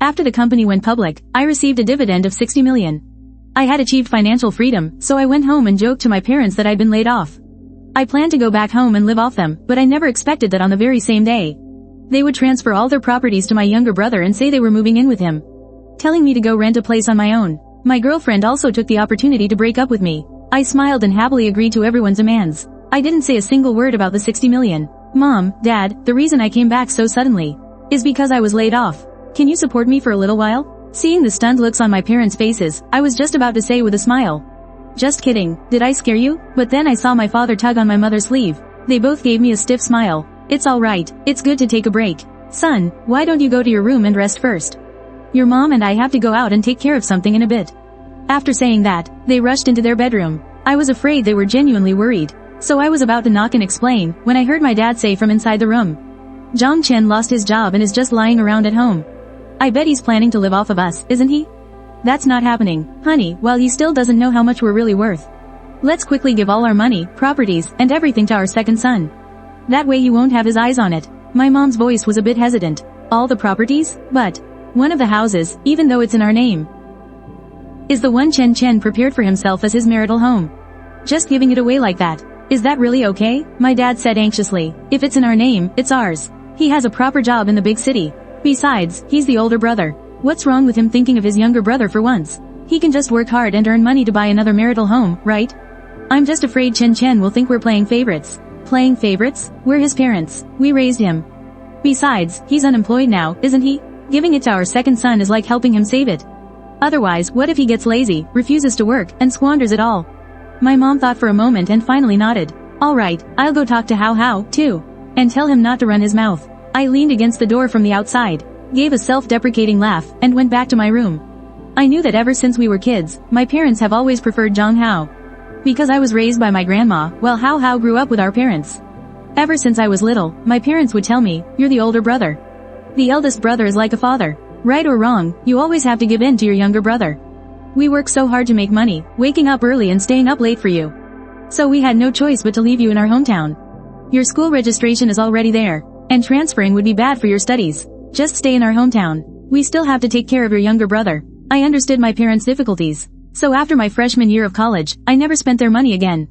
After the company went public, I received a dividend of 60 million. I had achieved financial freedom, so I went home and joked to my parents that I'd been laid off. I planned to go back home and live off them, but I never expected that on the very same day they would transfer all their properties to my younger brother and say they were moving in with him, telling me to go rent a place on my own. My girlfriend also took the opportunity to break up with me. I smiled and happily agreed to everyone's demands. I didn't say a single word about the 60 million. Mom, Dad, the reason I came back so suddenly is because I was laid off. Can you support me for a little while? Seeing the stunned looks on my parents' faces, I was just about to say with a smile, just kidding, did I scare you? But then I saw my father tug on my mother's sleeve. They both gave me a stiff smile. It's alright, it's good to take a break. Son, why don't you go to your room and rest first? Your mom and I have to go out and take care of something in a bit. After saying that, they rushed into their bedroom. I was afraid they were genuinely worried. So I was about to knock and explain, when I heard my dad say from inside the room, Zhang Chen lost his job and is just lying around at home. I bet he's planning to live off of us, isn't he? That's not happening, honey, while he still doesn't know how much we're really worth. Let's quickly give all our money, properties, and everything to our second son. That way he won't have his eyes on it. My mom's voice was a bit hesitant. All the properties? But one of the houses, even though it's in our name, is the one Chen prepared for himself as his marital home. Just giving it away like that, is that really okay? My dad said anxiously. If it's in our name, it's ours. He has a proper job in the big city. Besides, he's the older brother. What's wrong with him thinking of his younger brother for once? He can just work hard and earn money to buy another marital home, right? I'm just afraid Chen will think we're playing favorites. Playing favorites? We're his parents. We raised him. Besides, he's unemployed now, isn't he? Giving it to our second son is like helping him save it. Otherwise, what if he gets lazy, refuses to work, and squanders it all? My mom thought for a moment and finally nodded. Alright, I'll go talk to Hao, too. And tell him not to run his mouth. I leaned against the door from the outside, gave a self-deprecating laugh, and went back to my room. I knew that ever since we were kids, my parents have always preferred Zhang Hao. Because I was raised by my grandma, while Hao grew up with our parents. Ever since I was little, my parents would tell me, you're the older brother. The eldest brother is like a father. Right or wrong, you always have to give in to your younger brother. We work so hard to make money, waking up early and staying up late for you. So we had no choice but to leave you in our hometown. Your school registration is already there, and transferring would be bad for your studies. Just stay in our hometown. We still have to take care of your younger brother. I understood my parents' difficulties. So after my freshman year of college, I never spent their money again.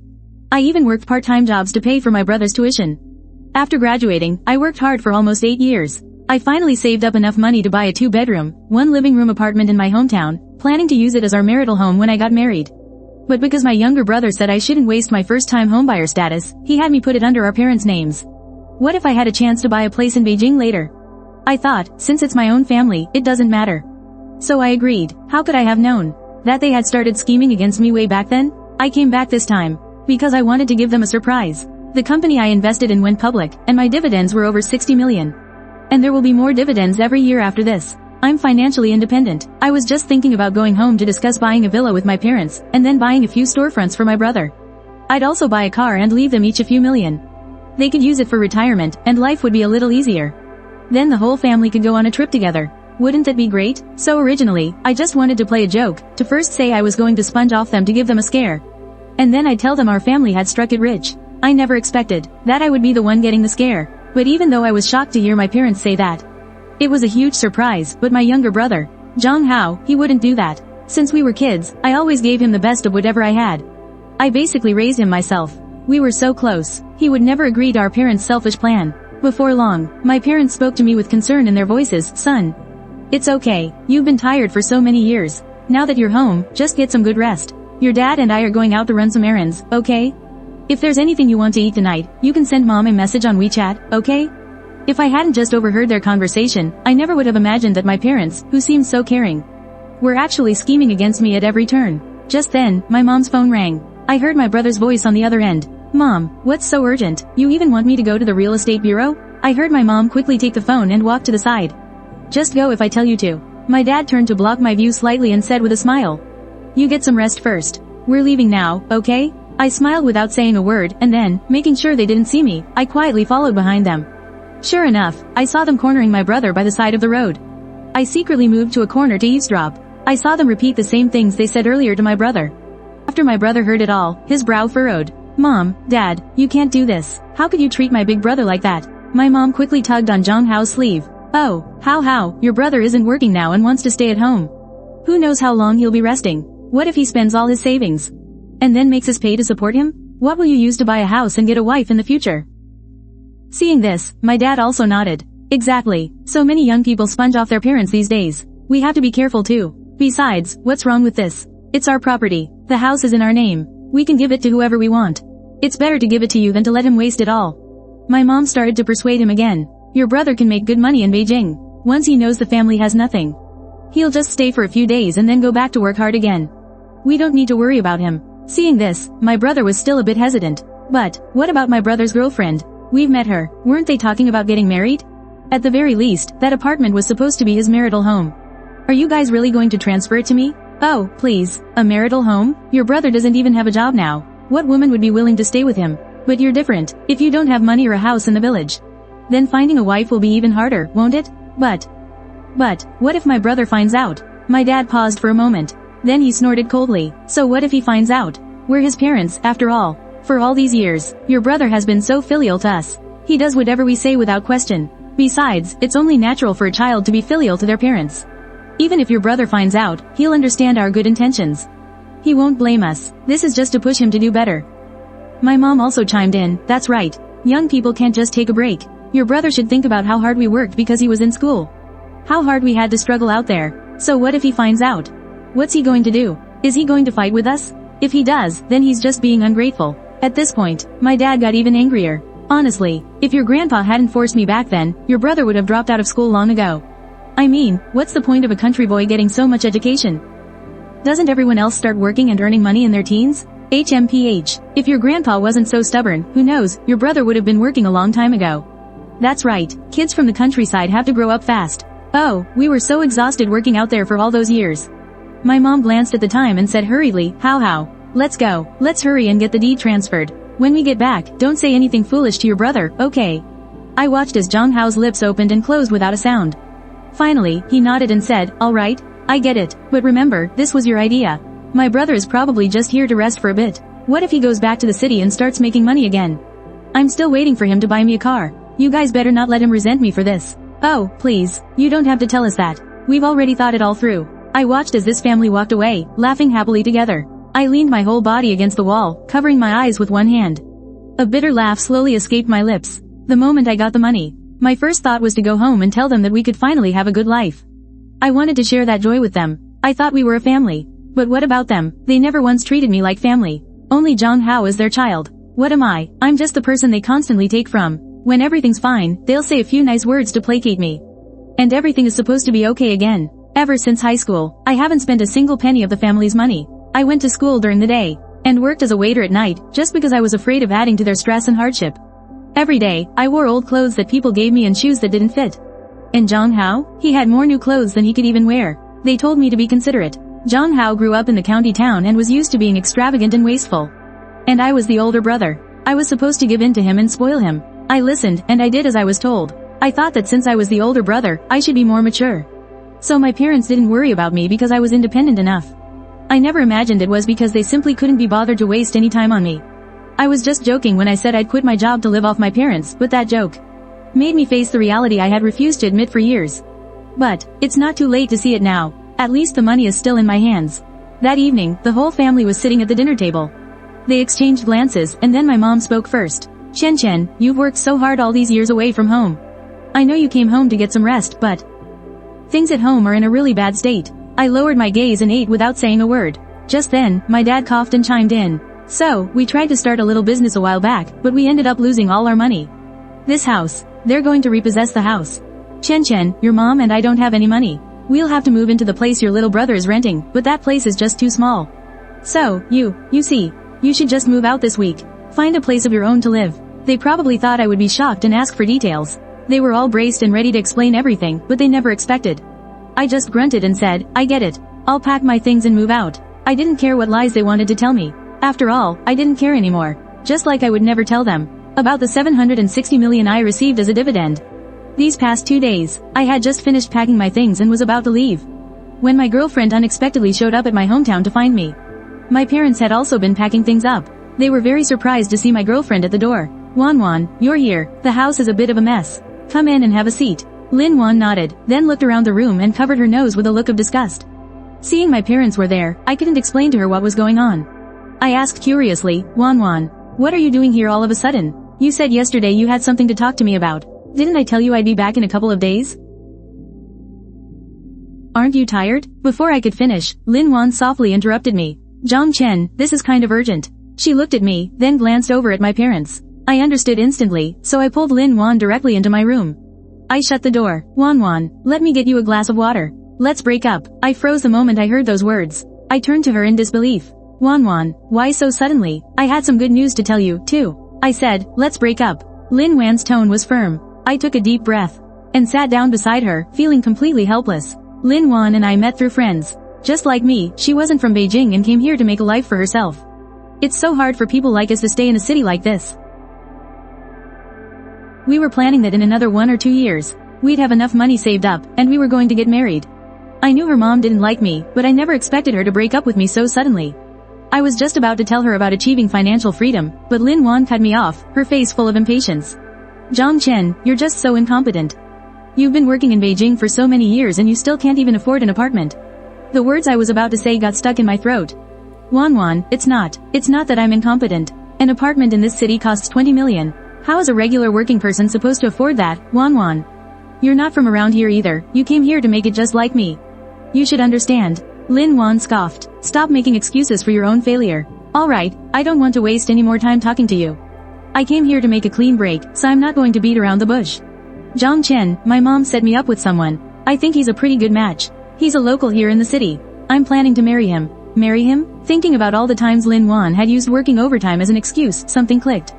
I even worked part-time jobs to pay for my brother's tuition. After graduating, I worked hard for almost 8 years. I finally saved up enough money to buy a 2-bedroom, 1 living room apartment in my hometown, planning to use it as our marital home when I got married. But because my younger brother said I shouldn't waste my first-time homebuyer status, he had me put it under our parents' names. What if I had a chance to buy a place in Beijing later? I thought, since it's my own family, it doesn't matter. So I agreed. How could I have known that they had started scheming against me way back then? I came back this time because I wanted to give them a surprise. The company I invested in went public, and my dividends were over 60 million. And there will be more dividends every year after this. I'm financially independent. I was just thinking about going home to discuss buying a villa with my parents, and then buying a few storefronts for my brother. I'd also buy a car and leave them each a few million. They could use it for retirement, and life would be a little easier. Then the whole family could go on a trip together. Wouldn't that be great? So originally, I just wanted to play a joke, to first say I was going to sponge off them to give them a scare. And then I'd tell them our family had struck it rich. I never expected that I would be the one getting the scare. But even though I was shocked to hear my parents say that, it was a huge surprise. But my younger brother, Zhang Hao, he wouldn't do that. Since we were kids, I always gave him the best of whatever I had. I basically raised him myself. We were so close. He would never agree to our parents' selfish plan. Before long, my parents spoke to me with concern in their voices. Son, it's okay. You've been tired for so many years. Now that you're home, just get some good rest. Your dad and I are going out to run some errands, okay? If there's anything you want to eat tonight, you can send Mom a message on WeChat, okay? If I hadn't just overheard their conversation, I never would have imagined that my parents, who seemed so caring, were actually scheming against me at every turn. Just then, my mom's phone rang. I heard my brother's voice on the other end. Mom, what's so urgent? You even want me to go to the real estate bureau? I heard my mom quickly take the phone and walk to the side. Just go if I tell you to. My dad turned to block my view slightly and said with a smile, you get some rest first. We're leaving now, okay? I smiled without saying a word, and then, making sure they didn't see me, I quietly followed behind them. Sure enough, I saw them cornering my brother by the side of the road. I secretly moved to a corner to eavesdrop. I saw them repeat the same things they said earlier to my brother. After my brother heard it all, his brow furrowed. Mom, Dad, you can't do this. How could you treat my big brother like that? My mom quickly tugged on Zhang Hao's sleeve. Oh, how, your brother isn't working now and wants to stay at home. Who knows how long he'll be resting? What if he spends all his savings? And then makes us pay to support him? What will you use to buy a house and get a wife in the future? Seeing this, my dad also nodded. Exactly. So many young people sponge off their parents these days. We have to be careful too. Besides, what's wrong with this? It's our property. The house is in our name. We can give it to whoever we want. It's better to give it to you than to let him waste it all. My mom started to persuade him again. Your brother can make good money in Beijing. Once he knows the family has nothing, he'll just stay for a few days and then go back to work hard again. We don't need to worry about him. Seeing this, my brother was still a bit hesitant. But, what about my brother's girlfriend? We've met her. Weren't they talking about getting married? At the very least, that apartment was supposed to be his marital home. Are you guys really going to transfer it to me? Oh, please. A marital home? Your brother doesn't even have a job now. What woman would be willing to stay with him? But you're different. If you don't have money or a house in the village, then finding a wife will be even harder, won't it? But, what if my brother finds out? My dad paused for a moment. Then he snorted coldly. So what if he finds out? We're his parents, after all. For all these years, your brother has been so filial to us. He does whatever we say without question. Besides, it's only natural for a child to be filial to their parents. Even if your brother finds out, he'll understand our good intentions. He won't blame us. This is just to push him to do better. My mom also chimed in. That's right. Young people can't just take a break. Your brother should think about how hard we worked because he was in school. How hard we had to struggle out there. So what if he finds out? What's he going to do? Is he going to fight with us? If he does, then he's just being ungrateful. At this point, my dad got even angrier. Honestly, if your grandpa hadn't forced me back then, your brother would have dropped out of school long ago. I mean, what's the point of a country boy getting so much education? Doesn't everyone else start working and earning money in their teens? HMPH. If your grandpa wasn't so stubborn, who knows, your brother would have been working a long time ago. That's right, kids from the countryside have to grow up fast. Oh, we were so exhausted working out there for all those years. My mom glanced at the time and said hurriedly, how? Let's go, let's hurry and get the deed transferred. When we get back, don't say anything foolish to your brother, okay? I watched as Zhang Hao's lips opened and closed without a sound. Finally, he nodded and said, alright, I get it, but remember, this was your idea. My brother is probably just here to rest for a bit. What if he goes back to the city and starts making money again? I'm still waiting for him to buy me a car. You guys better not let him resent me for this. Oh, please, you don't have to tell us that. We've already thought it all through. I watched as this family walked away, laughing happily together. I leaned my whole body against the wall, covering my eyes with one hand. A bitter laugh slowly escaped my lips. The moment I got the money, my first thought was to go home and tell them that we could finally have a good life. I wanted to share that joy with them. I thought we were a family. But what about them? They never once treated me like family. Only Zhang Hao is their child. What am I? I'm just the person they constantly take from. When everything's fine, they'll say a few nice words to placate me. And everything is supposed to be okay again. Ever since high school, I haven't spent a single penny of the family's money. I went to school during the day, and worked as a waiter at night, just because I was afraid of adding to their stress and hardship. Every day, I wore old clothes that people gave me and shoes that didn't fit. And Zhang Hao? He had more new clothes than he could even wear. They told me to be considerate. Zhang Hao grew up in the county town and was used to being extravagant and wasteful. And I was the older brother. I was supposed to give in to him and spoil him. I listened, and I did as I was told. I thought that since I was the older brother, I should be more mature. So my parents didn't worry about me because I was independent enough. I never imagined it was because they simply couldn't be bothered to waste any time on me. I was just joking when I said I'd quit my job to live off my parents, but that joke made me face the reality I had refused to admit for years. But, it's not too late to see it now. At least the money is still in my hands. That evening, the whole family was sitting at the dinner table. They exchanged glances, and then my mom spoke first. Chen, you've worked so hard all these years away from home. I know you came home to get some rest, but things at home are in a really bad state. I lowered my gaze and ate without saying a word. Just then, my dad coughed and chimed in. So, we tried to start a little business a while back, but we ended up losing all our money. This house, they're going to repossess the house. Chen, your mom and I don't have any money. We'll have to move into the place your little brother is renting, but that place is just too small. So, you see, you should just move out this week. Find a place of your own to live. They probably thought I would be shocked and ask for details. They were all braced and ready to explain everything, but they never expected. I just grunted and said, I get it. I'll pack my things and move out. I didn't care what lies they wanted to tell me. After all, I didn't care anymore. Just like I would never tell them about the 760 million I received as a dividend. These past 2 days, I had just finished packing my things and was about to leave, when my girlfriend unexpectedly showed up at my hometown to find me. My parents had also been packing things up. They were very surprised to see my girlfriend at the door. Wan, you're here. The house is a bit of a mess. Come in and have a seat. Lin Wan nodded, then looked around the room and covered her nose with a look of disgust. Seeing my parents were there, I couldn't explain to her what was going on. I asked curiously, Wan, what are you doing here all of a sudden? You said yesterday you had something to talk to me about. Didn't I tell you I'd be back in a couple of days? Aren't you tired? Before I could finish, Lin Wan softly interrupted me. Zhang Chen, this is kind of urgent. She looked at me, then glanced over at my parents. I understood instantly, so I pulled Lin Wan directly into my room. I shut the door. Wan, let me get you a glass of water. Let's break up. I froze the moment I heard those words. I turned to her in disbelief. Wan, why so suddenly? I had some good news to tell you, too. I said, let's break up. Lin Wan's tone was firm. I took a deep breath and sat down beside her, feeling completely helpless. Lin Wan and I met through friends. Just like me, she wasn't from Beijing and came here to make a life for herself. It's so hard for people like us to stay in a city like this. We were planning that in another 1 or 2 years, we'd have enough money saved up, and we were going to get married. I knew her mom didn't like me, but I never expected her to break up with me so suddenly. I was just about to tell her about achieving financial freedom, but Lin Wan cut me off, her face full of impatience. Zhang Chen, you're just so incompetent. You've been working in Beijing for so many years and you still can't even afford an apartment. The words I was about to say got stuck in my throat. Wan, it's not that I'm incompetent. An apartment in this city costs 20 million. How is a regular working person supposed to afford that, Wan? You're not from around here either, you came here to make it just like me. You should understand. Lin Wan scoffed. Stop making excuses for your own failure. Alright, I don't want to waste any more time talking to you. I came here to make a clean break, so I'm not going to beat around the bush. Zhang Chen, my mom set me up with someone. I think he's a pretty good match. He's a local here in the city. I'm planning to marry him. Marry him? Thinking about all the times Lin Wan had used working overtime as an excuse, something clicked.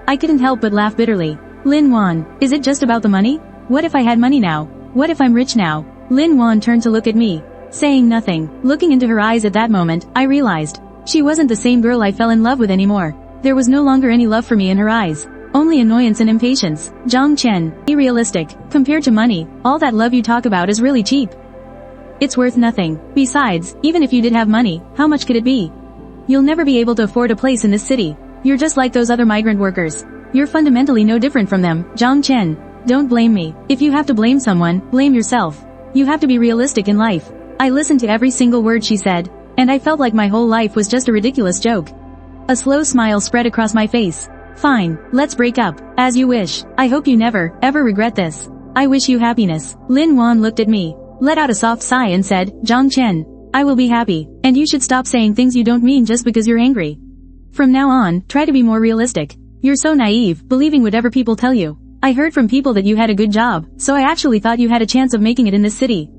I couldn't help but laugh bitterly. Lin Wan, is it just about the money? What if I had money now? What if I'm rich now? Lin Wan turned to look at me, saying nothing. Looking into her eyes at that moment, I realized she wasn't the same girl I fell in love with anymore. There was no longer any love for me in her eyes. Only annoyance and impatience. Zhang Chen, be realistic. Compared to money, all that love you talk about is really cheap. It's worth nothing. Besides, even if you did have money, how much could it be? You'll never be able to afford a place in this city. You're just like those other migrant workers. You're fundamentally no different from them. Zhang Chen, don't blame me. If you have to blame someone, blame yourself. You have to be realistic in life. I listened to every single word she said, and I felt like my whole life was just a ridiculous joke. A slow smile spread across my face. Fine, let's break up. As you wish. I hope you never, ever regret this. I wish you happiness. Lin Wan looked at me, let out a soft sigh and said, Zhang Chen, I will be happy, and you should stop saying things you don't mean just because you're angry. From now on, try to be more realistic. You're so naive, believing whatever people tell you. I heard from people that you had a good job, so I actually thought you had a chance of making it in this city.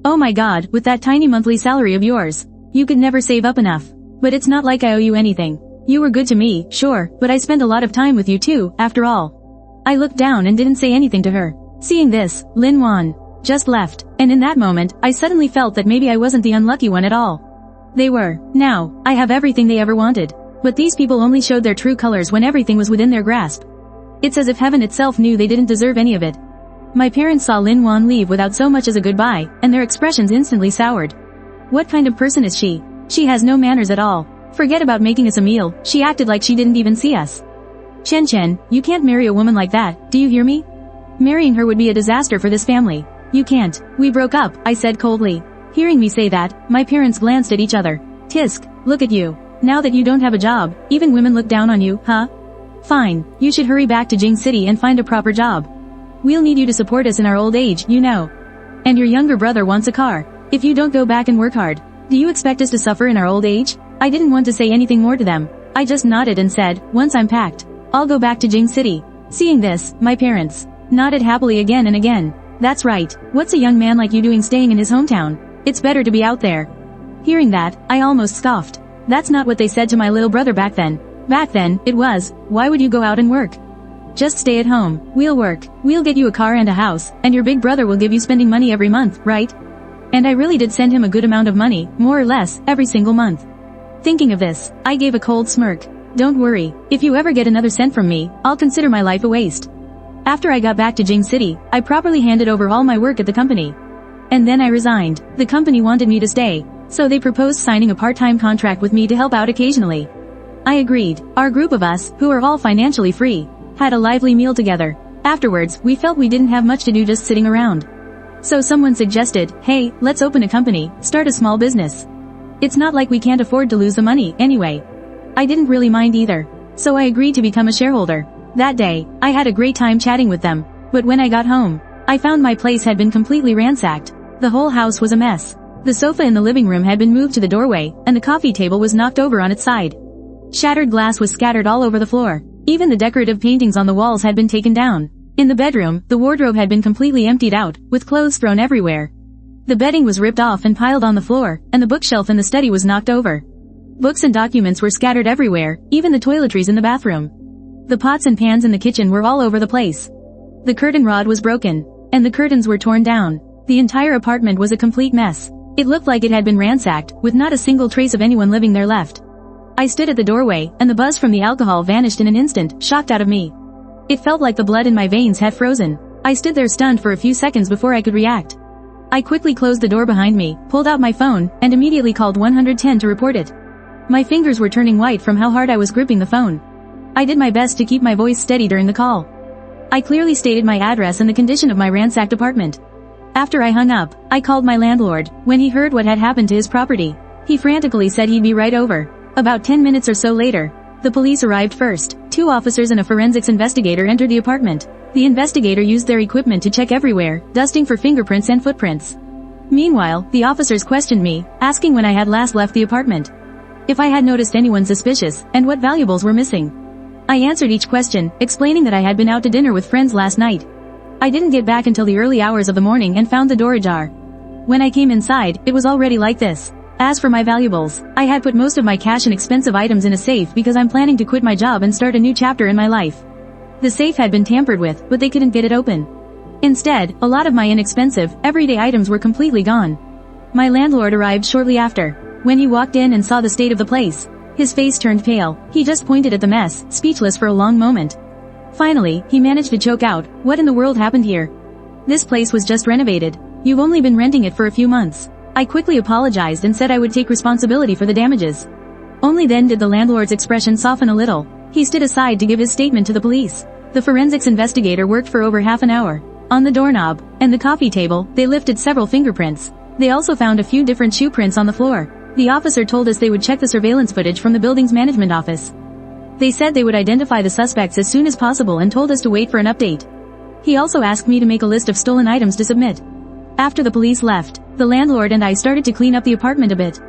Oh my god, with that tiny monthly salary of yours, you could never save up enough. But it's not like I owe you anything. You were good to me, sure, but I spent a lot of time with you too, after all. I looked down and didn't say anything to her. Seeing this, Lin Wan just left, and in that moment, I suddenly felt that maybe I wasn't the unlucky one at all. They were. Now, I have everything they ever wanted. But these people only showed their true colors when everything was within their grasp. It's as if heaven itself knew they didn't deserve any of it. My parents saw Lin Wan leave without so much as a goodbye, and their expressions instantly soured. What kind of person is she? She has no manners at all. Forget about making us a meal, she acted like she didn't even see us. Chen, you can't marry a woman like that, do you hear me? Marrying her would be a disaster for this family. You can't. We broke up, I said coldly. Hearing me say that, my parents glanced at each other. Tisk, look at you. Now that you don't have a job, even women look down on you, huh? Fine, you should hurry back to Jing City and find a proper job. We'll need you to support us in our old age, you know. And your younger brother wants a car. If you don't go back and work hard, do you expect us to suffer in our old age? I didn't want to say anything more to them. I just nodded and said, once I'm packed, I'll go back to Jing City. Seeing this, my parents nodded happily again and again. That's right, what's a young man like you doing staying in his hometown? It's better to be out there. Hearing that, I almost scoffed. That's not what they said to my little brother back then. Back then, it was, why would you go out and work? Just stay at home, we'll work, we'll get you a car and a house, and your big brother will give you spending money every month, right? And I really did send him a good amount of money, more or less, every single month. Thinking of this, I gave a cold smirk. Don't worry, if you ever get another cent from me, I'll consider my life a waste. After I got back to Jing City, I properly handed over all my work at the company. And then I resigned. The company wanted me to stay, so they proposed signing a part-time contract with me to help out occasionally. I agreed. Our group of us, who are all financially free, had a lively meal together. Afterwards, we felt we didn't have much to do just sitting around. So someone suggested, hey, let's open a company, start a small business. It's not like we can't afford to lose the money, anyway. I didn't really mind either. So I agreed to become a shareholder. That day, I had a great time chatting with them. But when I got home, I found my place had been completely ransacked. The whole house was a mess. The sofa in the living room had been moved to the doorway, and the coffee table was knocked over on its side. Shattered glass was scattered all over the floor. Even the decorative paintings on the walls had been taken down. In the bedroom, the wardrobe had been completely emptied out, with clothes thrown everywhere. The bedding was ripped off and piled on the floor, and the bookshelf in the study was knocked over. Books and documents were scattered everywhere, even the toiletries in the bathroom. The pots and pans in the kitchen were all over the place. The curtain rod was broken, and the curtains were torn down. The entire apartment was a complete mess. It looked like it had been ransacked, with not a single trace of anyone living there left. I stood at the doorway, and the buzz from the alcohol vanished in an instant, shocked out of me. It felt like the blood in my veins had frozen. I stood there stunned for a few seconds before I could react. I quickly closed the door behind me, pulled out my phone, and immediately called 110 to report it. My fingers were turning white from how hard I was gripping the phone. I did my best to keep my voice steady during the call. I clearly stated my address and the condition of my ransacked apartment. After I hung up, I called my landlord. When he heard what had happened to his property, he frantically said he'd be right over. About 10 minutes or so later, the police arrived first. 2 officers and a forensics investigator entered the apartment. The investigator used their equipment to check everywhere, dusting for fingerprints and footprints. Meanwhile, the officers questioned me, asking when I had last left the apartment, if I had noticed anyone suspicious, and what valuables were missing. I answered each question, explaining that I had been out to dinner with friends last night. I didn't get back until the early hours of the morning and found the door ajar. When I came inside, it was already like this. As for my valuables, I had put most of my cash and expensive items in a safe because I'm planning to quit my job and start a new chapter in my life. The safe had been tampered with, but they couldn't get it open. Instead, a lot of my inexpensive, everyday items were completely gone. My landlord arrived shortly after. When he walked in and saw the state of the place, his face turned pale. He just pointed at the mess, speechless for a long moment. Finally, he managed to choke out, "What in the world happened here? This place was just renovated. You've only been renting it for a few months." I quickly apologized and said I would take responsibility for the damages. Only then did the landlord's expression soften a little. He stood aside to give his statement to the police. The forensics investigator worked for over half an hour. On the doorknob and the coffee table, they lifted several fingerprints. They also found a few different shoe prints on the floor. The officer told us they would check the surveillance footage from the building's management office. They said they would identify the suspects as soon as possible and told us to wait for an update. He also asked me to make a list of stolen items to submit. After the police left, the landlord and I started to clean up the apartment a bit.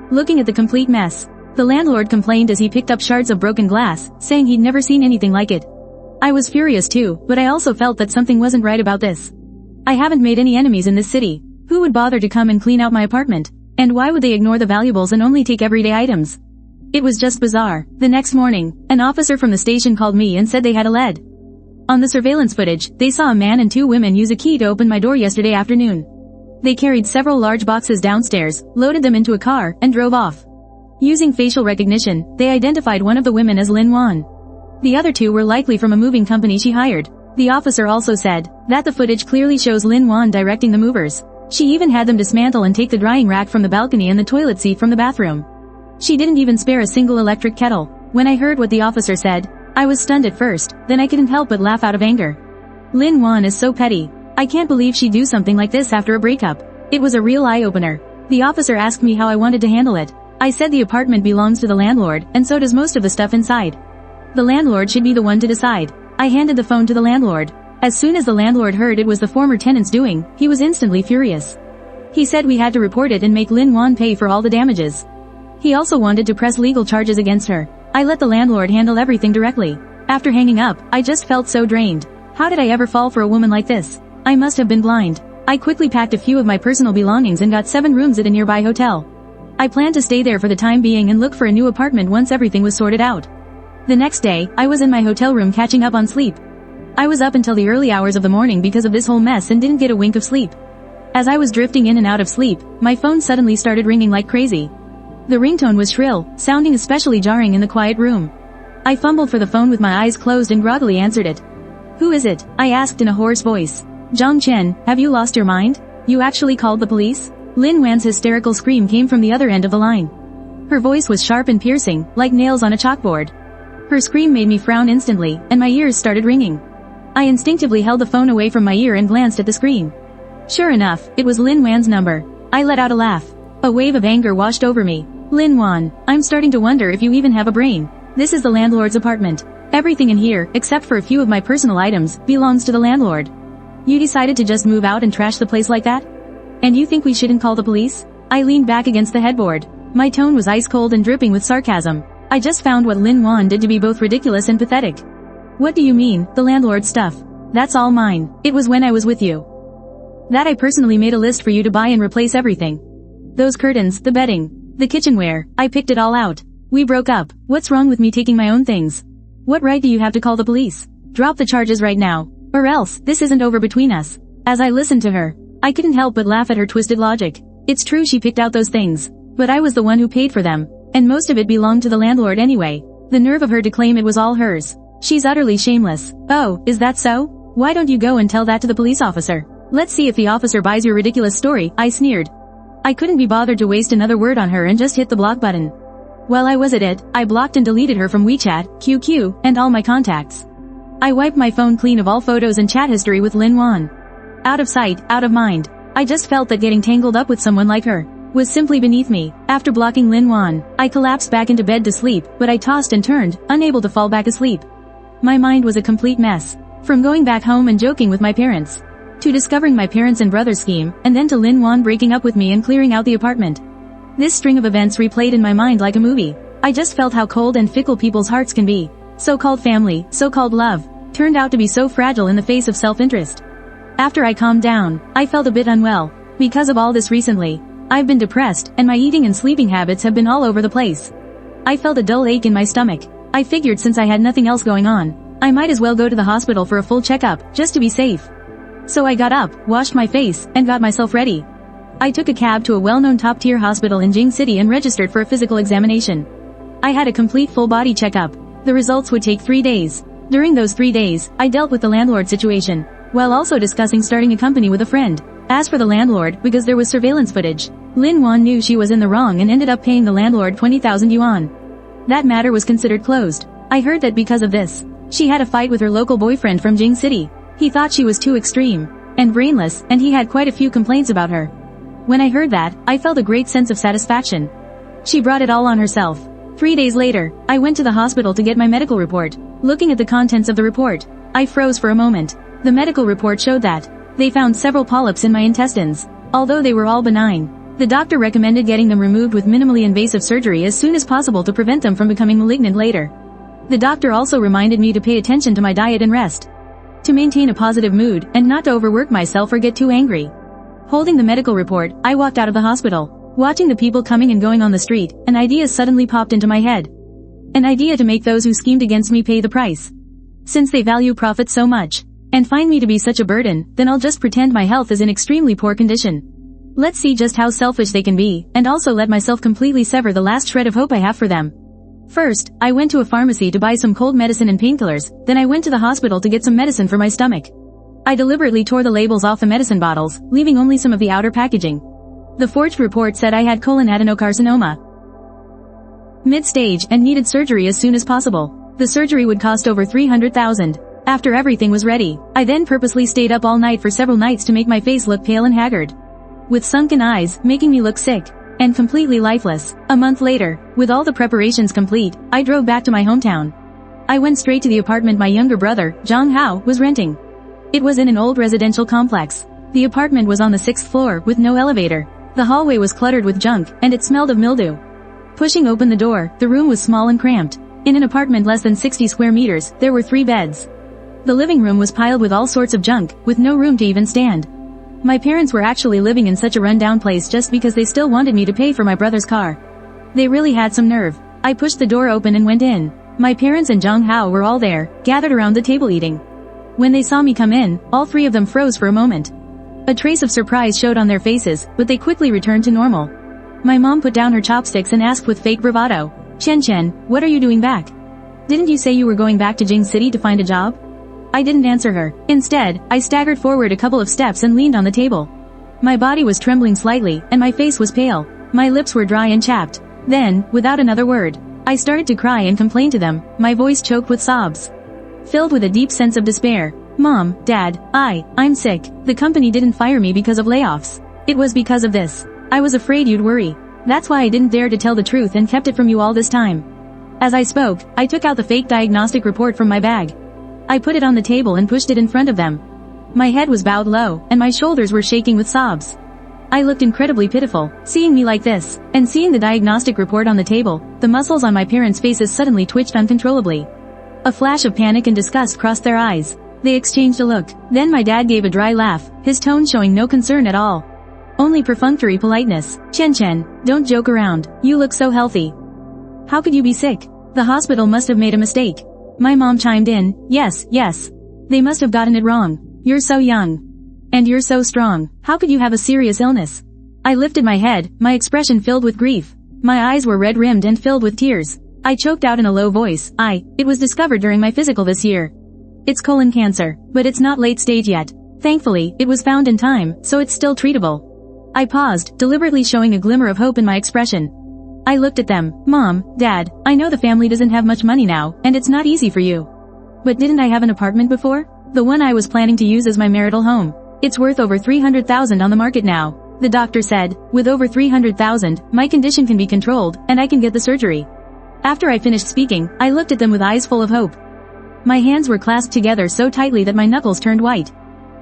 Looking at the complete mess, the landlord complained as he picked up shards of broken glass, saying he'd never seen anything like it. I was furious too, but I also felt that something wasn't right about this. I haven't made any enemies in this city. Who would bother to come and clean out my apartment? And why would they ignore the valuables and only take everyday items? It was just bizarre. The next morning, an officer from the station called me and said they had a lead. On the surveillance footage, they saw a man and 2 women use a key to open my door yesterday afternoon. They carried several large boxes downstairs, loaded them into a car, and drove off. Using facial recognition, they identified one of the women as Lin Wan. The other 2 were likely from a moving company she hired. The officer also said that the footage clearly shows Lin Wan directing the movers. She even had them dismantle and take the drying rack from the balcony and the toilet seat from the bathroom. She didn't even spare a single electric kettle. When I heard what the officer said, I was stunned at first, then I couldn't help but laugh out of anger. Lin Wan is so petty. I can't believe she'd do something like this after a breakup. It was a real eye-opener. The officer asked me how I wanted to handle it. I said the apartment belongs to the landlord, and so does most of the stuff inside. The landlord should be the one to decide. I handed the phone to the landlord. As soon as the landlord heard it was the former tenant's doing, he was instantly furious. He said we had to report it and make Lin Wan pay for all the damages. He also wanted to press legal charges against her. I let the landlord handle everything directly. After hanging up, I just felt so drained. How did I ever fall for a woman like this? I must have been blind. I quickly packed a few of my personal belongings and got 7 rooms at a nearby hotel. I planned to stay there for the time being and look for a new apartment once everything was sorted out. The next day, I was in my hotel room catching up on sleep. I was up until the early hours of the morning because of this whole mess and didn't get a wink of sleep. As I was drifting in and out of sleep, my phone suddenly started ringing like crazy. The ringtone was shrill, sounding especially jarring in the quiet room. I fumbled for the phone with my eyes closed and groggily answered it. "Who is it?" I asked in a hoarse voice. "Zhang Chen, have you lost your mind? You actually called the police?" Lin Wan's hysterical scream came from the other end of the line. Her voice was sharp and piercing, like nails on a chalkboard. Her scream made me frown instantly, and my ears started ringing. I instinctively held the phone away from my ear and glanced at the screen. Sure enough, it was Lin Wan's number. I let out a laugh. A wave of anger washed over me. Lin Wan, I'm starting to wonder if you even have a brain. This is the landlord's apartment. Everything in here, except for a few of my personal items, belongs to the landlord. You decided to just move out and trash the place like that? And you think we shouldn't call the police? I leaned back against the headboard. My tone was ice cold and dripping with sarcasm. I just found what Lin Wan did to be both ridiculous and pathetic. What do you mean, the landlord's stuff? That's all mine. It was when I was with you. That I personally made a list for you to buy and replace everything. Those curtains, the bedding, the kitchenware, I picked it all out. We broke up. What's wrong with me taking my own things? What right do you have to call the police? Drop the charges right now. Or else, this isn't over between us. As I listened to her, I couldn't help but laugh at her twisted logic. It's true she picked out those things. But I was the one who paid for them. And most of it belonged to the landlord anyway. The nerve of her to claim it was all hers. She's utterly shameless. Oh, is that so? Why don't you go and tell that to the police officer? Let's see if the officer buys your ridiculous story, I sneered. I couldn't be bothered to waste another word on her and just hit the block button. While I was at it, I blocked and deleted her from WeChat, QQ, and all my contacts. I wiped my phone clean of all photos and chat history with Lin Wan. Out of sight, out of mind. I just felt that getting tangled up with someone like her was simply beneath me. After blocking Lin Wan, I collapsed back into bed to sleep, but I tossed and turned, unable to fall back asleep. My mind was a complete mess. From going back home and joking with my parents, to discovering my parents' and brother's scheme, and then to Lin Wan breaking up with me and clearing out the apartment. This string of events replayed in my mind like a movie. I just felt how cold and fickle people's hearts can be. So-called family, so-called love, turned out to be so fragile in the face of self-interest. After I calmed down, I felt a bit unwell. Because of all this recently, I've been depressed, and my eating and sleeping habits have been all over the place. I felt a dull ache in my stomach. I figured since I had nothing else going on, I might as well go to the hospital for a full checkup, just to be safe. So I got up, washed my face, and got myself ready. I took a cab to a well-known top-tier hospital in Jing City and registered for a physical examination. I had a complete full-body checkup. The results would take 3 days. During those 3 days, I dealt with the landlord situation, while also discussing starting a company with a friend. As for the landlord, because there was surveillance footage, Lin Wan knew she was in the wrong and ended up paying the landlord 20,000 yuan. That matter was considered closed. I heard that because of this, she had a fight with her local boyfriend from Jing City. He thought she was too extreme and brainless, and he had quite a few complaints about her. When I heard that, I felt a great sense of satisfaction. She brought it all on herself. 3 days later, I went to the hospital to get my medical report. Looking at the contents of the report, I froze for a moment. The medical report showed that they found several polyps in my intestines. Although they were all benign, the doctor recommended getting them removed with minimally invasive surgery as soon as possible to prevent them from becoming malignant later. The doctor also reminded me to pay attention to my diet and rest, to maintain a positive mood, and not to overwork myself or get too angry. Holding the medical report, I walked out of the hospital. Watching the people coming and going on the street, an idea suddenly popped into my head. An idea to make those who schemed against me pay the price. Since they value profit so much, and find me to be such a burden, then I'll just pretend my health is in extremely poor condition. Let's see just how selfish they can be, and also let myself completely sever the last shred of hope I have for them. First, I went to a pharmacy to buy some cold medicine and painkillers, then I went to the hospital to get some medicine for my stomach. I deliberately tore the labels off the medicine bottles, leaving only some of the outer packaging. The forged report said I had colon adenocarcinoma, mid-stage, and needed surgery as soon as possible. The surgery would cost over 300,000. After everything was ready, I then purposely stayed up all night for several nights to make my face look pale and haggard, with sunken eyes, making me look sick and completely lifeless. A month later, with all the preparations complete, I drove back to my hometown. I went straight to the apartment my younger brother, Zhang Hao, was renting. It was in an old residential complex. The apartment was on the 6th floor, with no elevator. The hallway was cluttered with junk, and it smelled of mildew. Pushing open the door, the room was small and cramped. In an apartment less than 60 square meters, there were 3 beds. The living room was piled with all sorts of junk, with no room to even stand. My parents were actually living in such a run-down place just because they still wanted me to pay for my brother's car. They really had some nerve. I pushed the door open and went in. My parents and Zhang Hao were all there, gathered around the table eating. When they saw me come in, all 3 of them froze for a moment. A trace of surprise showed on their faces, but they quickly returned to normal. My mom put down her chopsticks and asked with fake bravado, Chen, what are you doing back? Didn't you say you were going back to Jing City to find a job? I didn't answer her. Instead, I staggered forward a couple of steps and leaned on the table. My body was trembling slightly, and my face was pale. My lips were dry and chapped. Then, without another word, I started to cry and complain to them, my voice choked with sobs. Filled with a deep sense of despair, Mom, Dad, I'm sick. The company didn't fire me because of layoffs. It was because of this. I was afraid you'd worry. That's why I didn't dare to tell the truth and kept it from you all this time. As I spoke, I took out the fake diagnostic report from my bag. I put it on the table and pushed it in front of them. My head was bowed low, and my shoulders were shaking with sobs. I looked incredibly pitiful, seeing me like this, and seeing the diagnostic report on the table, the muscles on my parents' faces suddenly twitched uncontrollably. A flash of panic and disgust crossed their eyes. They exchanged a look. Then my dad gave a dry laugh, his tone showing no concern at all. Only perfunctory politeness. Chen, don't joke around. You look so healthy. How could you be sick? The hospital must have made a mistake. My mom chimed in, yes. They must have gotten it wrong. You're so young. And you're so strong. How could you have a serious illness? I lifted my head, my expression filled with grief. My eyes were red-rimmed and filled with tears. I choked out in a low voice, it was discovered during my physical this year. It's colon cancer, but it's not late stage yet. Thankfully, it was found in time, so it's still treatable. I paused, deliberately showing a glimmer of hope in my expression. I looked at them. Mom, Dad, I know the family doesn't have much money now, and it's not easy for you. But didn't I have an apartment before? The one I was planning to use as my marital home. It's worth over $300,000 on the market now. The doctor said, with over $300,000, my condition can be controlled, and I can get the surgery. After I finished speaking, I looked at them with eyes full of hope. My hands were clasped together so tightly that my knuckles turned white.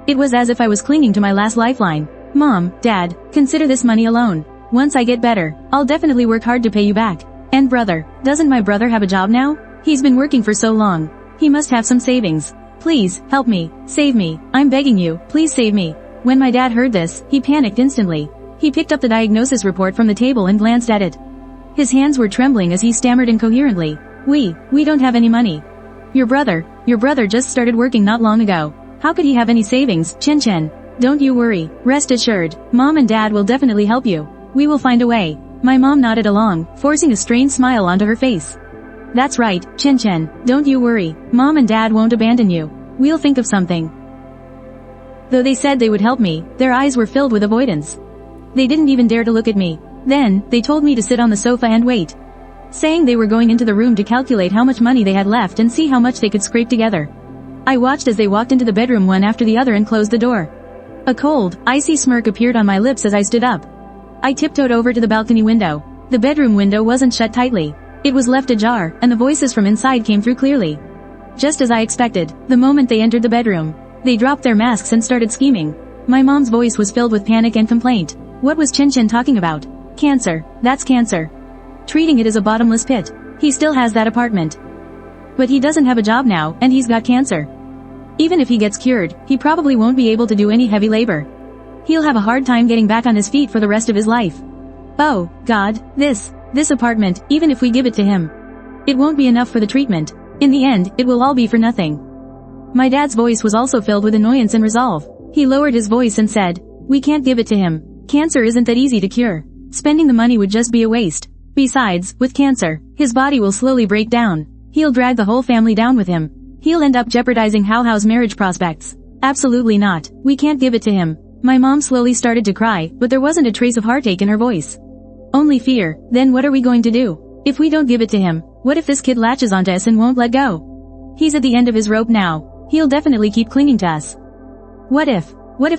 It was as if I was clinging to my last lifeline. Mom, Dad, consider this money alone. Once I get better, I'll definitely work hard to pay you back. And brother, doesn't my brother have a job now? He's been working for so long. He must have some savings. Please, help me, save me, I'm begging you, please save me. When my dad heard this, he panicked instantly. He picked up the diagnosis report from the table and glanced at it. His hands were trembling as he stammered incoherently. We don't have any money. Your brother just started working not long ago. How could he have any savings? Chen, don't you worry, rest assured, Mom and Dad will definitely help you. We will find a way. My mom nodded along, forcing a strained smile onto her face. That's right, Chen, don't you worry, Mom and Dad won't abandon you. We'll think of something. Though they said they would help me, their eyes were filled with avoidance. They didn't even dare to look at me. Then, they told me to sit on the sofa and wait. Saying they were going into the room to calculate how much money they had left and see how much they could scrape together. I watched as they walked into the bedroom one after the other and closed the door. A cold, icy smirk appeared on my lips as I stood up. I tiptoed over to the balcony window. The bedroom window wasn't shut tightly. It was left ajar, and the voices from inside came through clearly. Just as I expected, the moment they entered the bedroom, they dropped their masks and started scheming. My mom's voice was filled with panic and complaint. What was Chen talking about? Cancer. That's cancer. Treating it as a bottomless pit. He still has that apartment. But he doesn't have a job now, and he's got cancer. Even if he gets cured, he probably won't be able to do any heavy labor. He'll have a hard time getting back on his feet for the rest of his life. Oh, God, this apartment, even if we give it to him, it won't be enough for the treatment. In the end, it will all be for nothing. My dad's voice was also filled with annoyance and resolve. He lowered his voice and said, we can't give it to him. Cancer isn't that easy to cure. Spending the money would just be a waste. Besides, with cancer, his body will slowly break down. He'll drag the whole family down with him. He'll end up jeopardizing Hao's marriage prospects. Absolutely not. We can't give it to him. My mom slowly started to cry, but there wasn't a trace of heartache in her voice. Only fear. Then what are we going to do? If we don't give it to him, what if this kid latches onto us and won't let go? He's at the end of his rope now. He'll definitely keep clinging to us. What if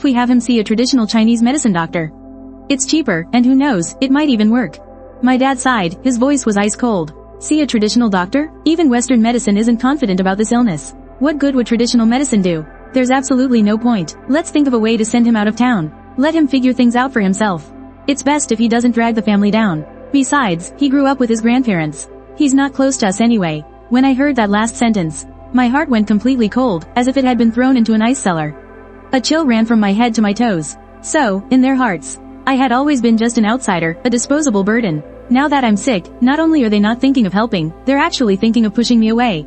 we have him see a traditional Chinese medicine doctor? It's cheaper, and who knows, it might even work. My dad sighed, his voice was ice cold. See a traditional doctor? Even Western medicine isn't confident about this illness. What good would traditional medicine do? There's absolutely no point. Let's think of a way to send him out of town. Let him figure things out for himself. It's best if he doesn't drag the family down. Besides, he grew up with his grandparents. He's not close to us anyway. When I heard that last sentence, my heart went completely cold, as if it had been thrown into an ice cellar. A chill ran from my head to my toes. So, in their hearts, I had always been just an outsider, a disposable burden. Now that I'm sick, not only are they not thinking of helping, they're actually thinking of pushing me away.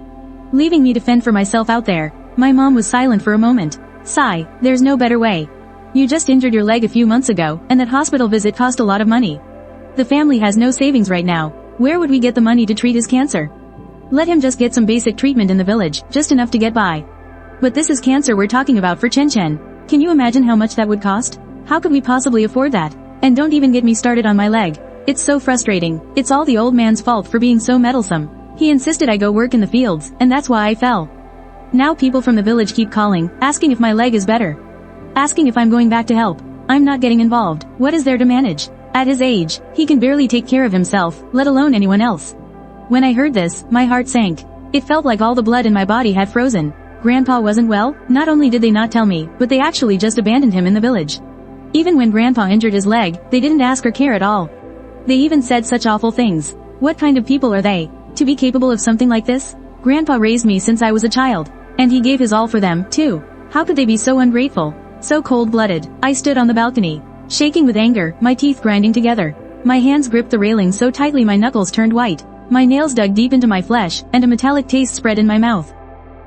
Leaving me to fend for myself out there. My mom was silent for a moment. Sigh, there's no better way. You just injured your leg a few months ago, and that hospital visit cost a lot of money. The family has no savings right now. Where would we get the money to treat his cancer? Let him just get some basic treatment in the village, just enough to get by. But this is cancer we're talking about for Chen. Can you imagine how much that would cost? How could we possibly afford that? And don't even get me started on my leg. It's so frustrating. It's all the old man's fault for being so meddlesome. He insisted I go work in the fields, and that's why I fell. Now people from the village keep calling, asking if my leg is better. Asking if I'm going back to help. I'm not getting involved. What is there to manage? At his age, he can barely take care of himself, let alone anyone else. When I heard this, my heart sank. It felt like all the blood in my body had frozen. Grandpa wasn't well. Not only did they not tell me, but they actually just abandoned him in the village. Even when Grandpa injured his leg, they didn't ask or care at all. They even said such awful things. What kind of people are they, to be capable of something like this? Grandpa raised me since I was a child, and he gave his all for them, too. How could they be so ungrateful? So cold-blooded. I stood on the balcony, shaking with anger, my teeth grinding together. My hands gripped the railing so tightly my knuckles turned white. My nails dug deep into my flesh, and a metallic taste spread in my mouth.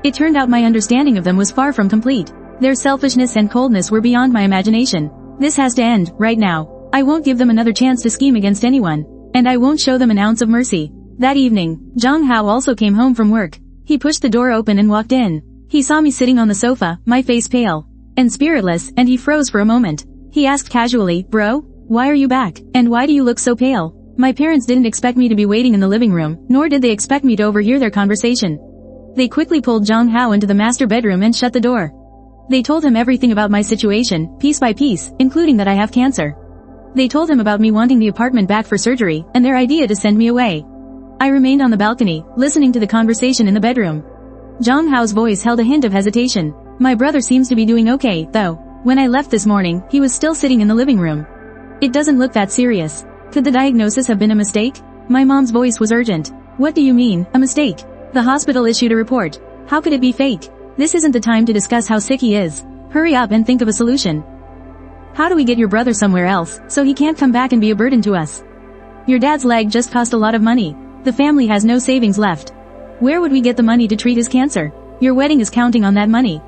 It turned out my understanding of them was far from complete. Their selfishness and coldness were beyond my imagination. This has to end, right now. I won't give them another chance to scheme against anyone, and I won't show them an ounce of mercy. That evening, Zhang Hao also came home from work. He pushed the door open and walked in. He saw me sitting on the sofa, my face pale and spiritless, and he froze for a moment. He asked casually, "Bro, why are you back? And why do you look so pale?" My parents didn't expect me to be waiting in the living room, nor did they expect me to overhear their conversation. They quickly pulled Zhang Hao into the master bedroom and shut the door. They told him everything about my situation, piece by piece, including that I have cancer. They told him about me wanting the apartment back for surgery, and their idea to send me away. I remained on the balcony, listening to the conversation in the bedroom. Zhang Hao's voice held a hint of hesitation. My brother seems to be doing okay, though. When I left this morning, he was still sitting in the living room. It doesn't look that serious. Could the diagnosis have been a mistake? My mom's voice was urgent. What do you mean, a mistake? The hospital issued a report. How could it be fake? This isn't the time to discuss how sick he is. Hurry up and think of a solution. How do we get your brother somewhere else, so he can't come back and be a burden to us? Your dad's leg just cost a lot of money. The family has no savings left. Where would we get the money to treat his cancer? Your wedding is counting on that money.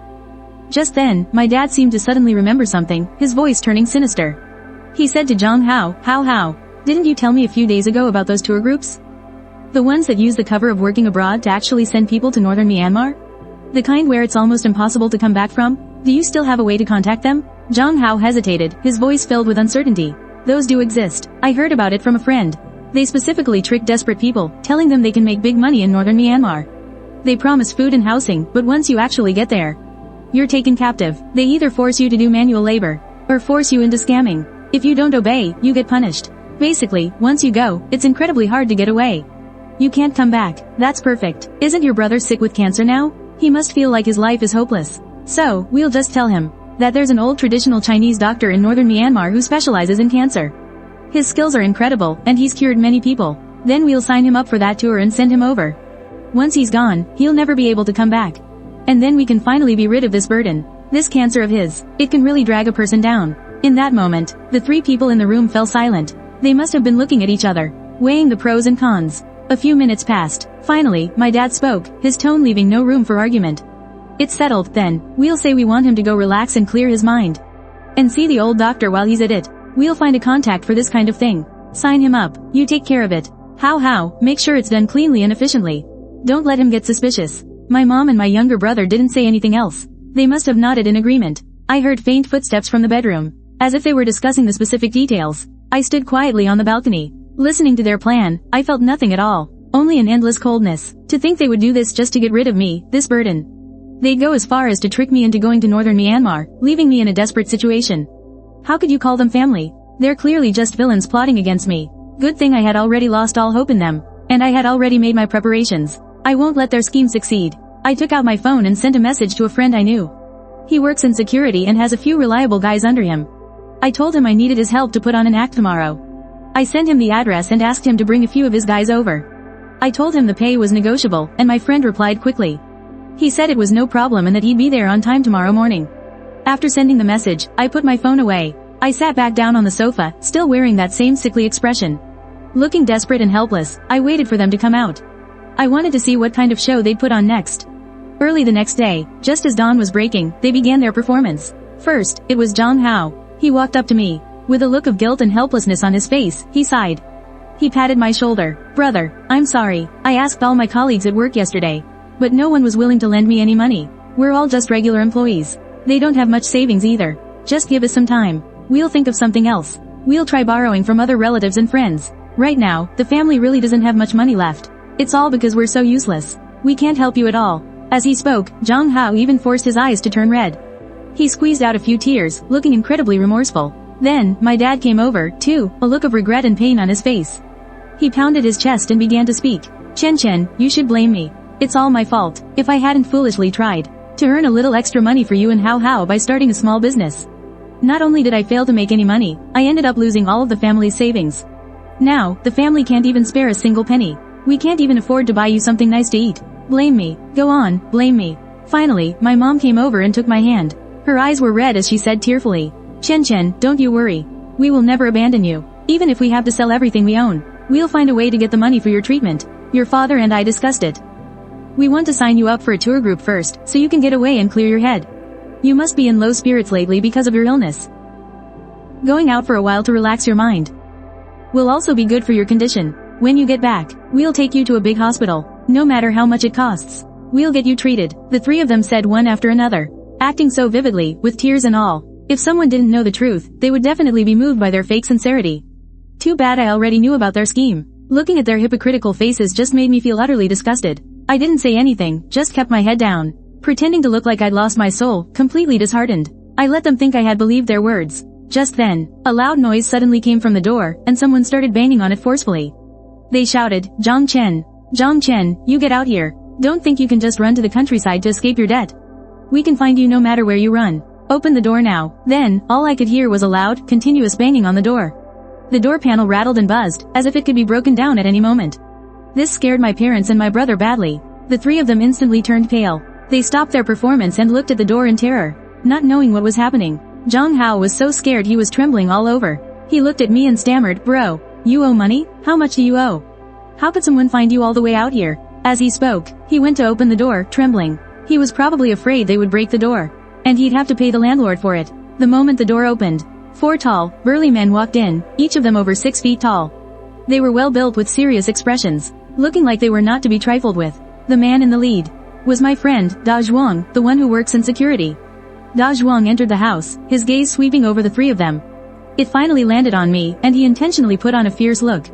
Just then, my dad seemed to suddenly remember something, his voice turning sinister. He said to Zhang Hao, How? Didn't you tell me a few days ago about those tour groups? The ones that use the cover of working abroad to actually send people to northern Myanmar? The kind where it's almost impossible to come back from? Do you still have a way to contact them? Zhang Hao hesitated, his voice filled with uncertainty. Those do exist. I heard about it from a friend. They specifically trick desperate people, telling them they can make big money in northern Myanmar. They promise food and housing, but once you actually get there, you're taken captive. They either force you to do manual labor, or force you into scamming. If you don't obey, you get punished. Basically, once you go, it's incredibly hard to get away. You can't come back. That's perfect. Isn't your brother sick with cancer now? He must feel like his life is hopeless. So, we'll just tell him that there's an old traditional Chinese doctor in northern Myanmar who specializes in cancer. His skills are incredible, and he's cured many people. Then we'll sign him up for that tour and send him over. Once he's gone, he'll never be able to come back. And then we can finally be rid of this burden. This cancer of his, it can really drag a person down. In that moment, the three people in the room fell silent. They must have been looking at each other, weighing the pros and cons. A few minutes passed. Finally, my dad spoke, his tone leaving no room for argument. It's settled, then. We'll say we want him to go relax and clear his mind. And see the old doctor while he's at it. We'll find a contact for this kind of thing. Sign him up. You take care of it. How? Make sure it's done cleanly and efficiently. Don't let him get suspicious. My mom and my younger brother didn't say anything else. They must have nodded in agreement. I heard faint footsteps from the bedroom, as if they were discussing the specific details. I stood quietly on the balcony, listening to their plan. I felt nothing at all, only an endless coldness. To think they would do this just to get rid of me, this burden. They'd go as far as to trick me into going to northern Myanmar, leaving me in a desperate situation. How could you call them family? They're clearly just villains plotting against me. Good thing I had already lost all hope in them, and I had already made my preparations. I won't let their scheme succeed. I took out my phone and sent a message to a friend I knew. He works in security and has a few reliable guys under him. I told him I needed his help to put on an act tomorrow. I sent him the address and asked him to bring a few of his guys over. I told him the pay was negotiable, and my friend replied quickly. He said it was no problem and that he'd be there on time tomorrow morning. After sending the message, I put my phone away. I sat back down on the sofa, still wearing that same sickly expression. Looking desperate and helpless, I waited for them to come out. I wanted to see what kind of show they'd put on next. Early the next day, just as dawn was breaking, they began their performance. First, it was Zhang Hao. He walked up to me. With a look of guilt and helplessness on his face, he sighed. He patted my shoulder. Brother, I'm sorry. I asked all my colleagues at work yesterday, but no one was willing to lend me any money. We're all just regular employees. They don't have much savings either. Just give us some time. We'll think of something else. We'll try borrowing from other relatives and friends. Right now, the family really doesn't have much money left. It's all because we're so useless. We can't help you at all. As he spoke, Zhang Hao even forced his eyes to turn red. He squeezed out a few tears, looking incredibly remorseful. Then, my dad came over, too, a look of regret and pain on his face. He pounded his chest and began to speak. Chen, you should blame me. It's all my fault, if I hadn't foolishly tried to earn a little extra money for you and Hao by starting a small business. Not only did I fail to make any money, I ended up losing all of the family's savings. Now, the family can't even spare a single penny. We can't even afford to buy you something nice to eat. Blame me. Go on, blame me. Finally, my mom came over and took my hand. Her eyes were red as she said tearfully, Chen, don't you worry. We will never abandon you. Even if we have to sell everything we own, we'll find a way to get the money for your treatment. Your father and I discussed it. We want to sign you up for a tour group first, so you can get away and clear your head. You must be in low spirits lately because of your illness. Going out for a while to relax your mind will also be good for your condition. When you get back, we'll take you to a big hospital. No matter how much it costs, we'll get you treated. The three of them said one after another, acting so vividly, with tears and all. If someone didn't know the truth, they would definitely be moved by their fake sincerity. Too bad I already knew about their scheme. Looking at their hypocritical faces just made me feel utterly disgusted. I didn't say anything, just kept my head down, pretending to look like I'd lost my soul, completely disheartened. I let them think I had believed their words. Just then, a loud noise suddenly came from the door, and someone started banging on it forcefully. They shouted, Zhang Chen, you get out here. Don't think you can just run to the countryside to escape your debt. We can find you no matter where you run. Open the door now. Then, all I could hear was a loud, continuous banging on the door. The door panel rattled and buzzed, as if it could be broken down at any moment. This scared my parents and my brother badly. The three of them instantly turned pale. They stopped their performance and looked at the door in terror, not knowing what was happening. Zhang Hao was so scared he was trembling all over. He looked at me and stammered, Bro, you owe money? How much do you owe? How could someone find you all the way out here? As he spoke, he went to open the door, trembling. He was probably afraid they would break the door, and he'd have to pay the landlord for it. The moment the door opened, 4 tall, burly men walked in, each of them over 6 feet tall. They were well built with serious expressions, looking like they were not to be trifled with. The man in the lead was my friend, Da Zhuang, the one who works in security. Da Zhuang entered the house, his gaze sweeping over the three of them. It finally landed on me, and he intentionally put on a fierce look.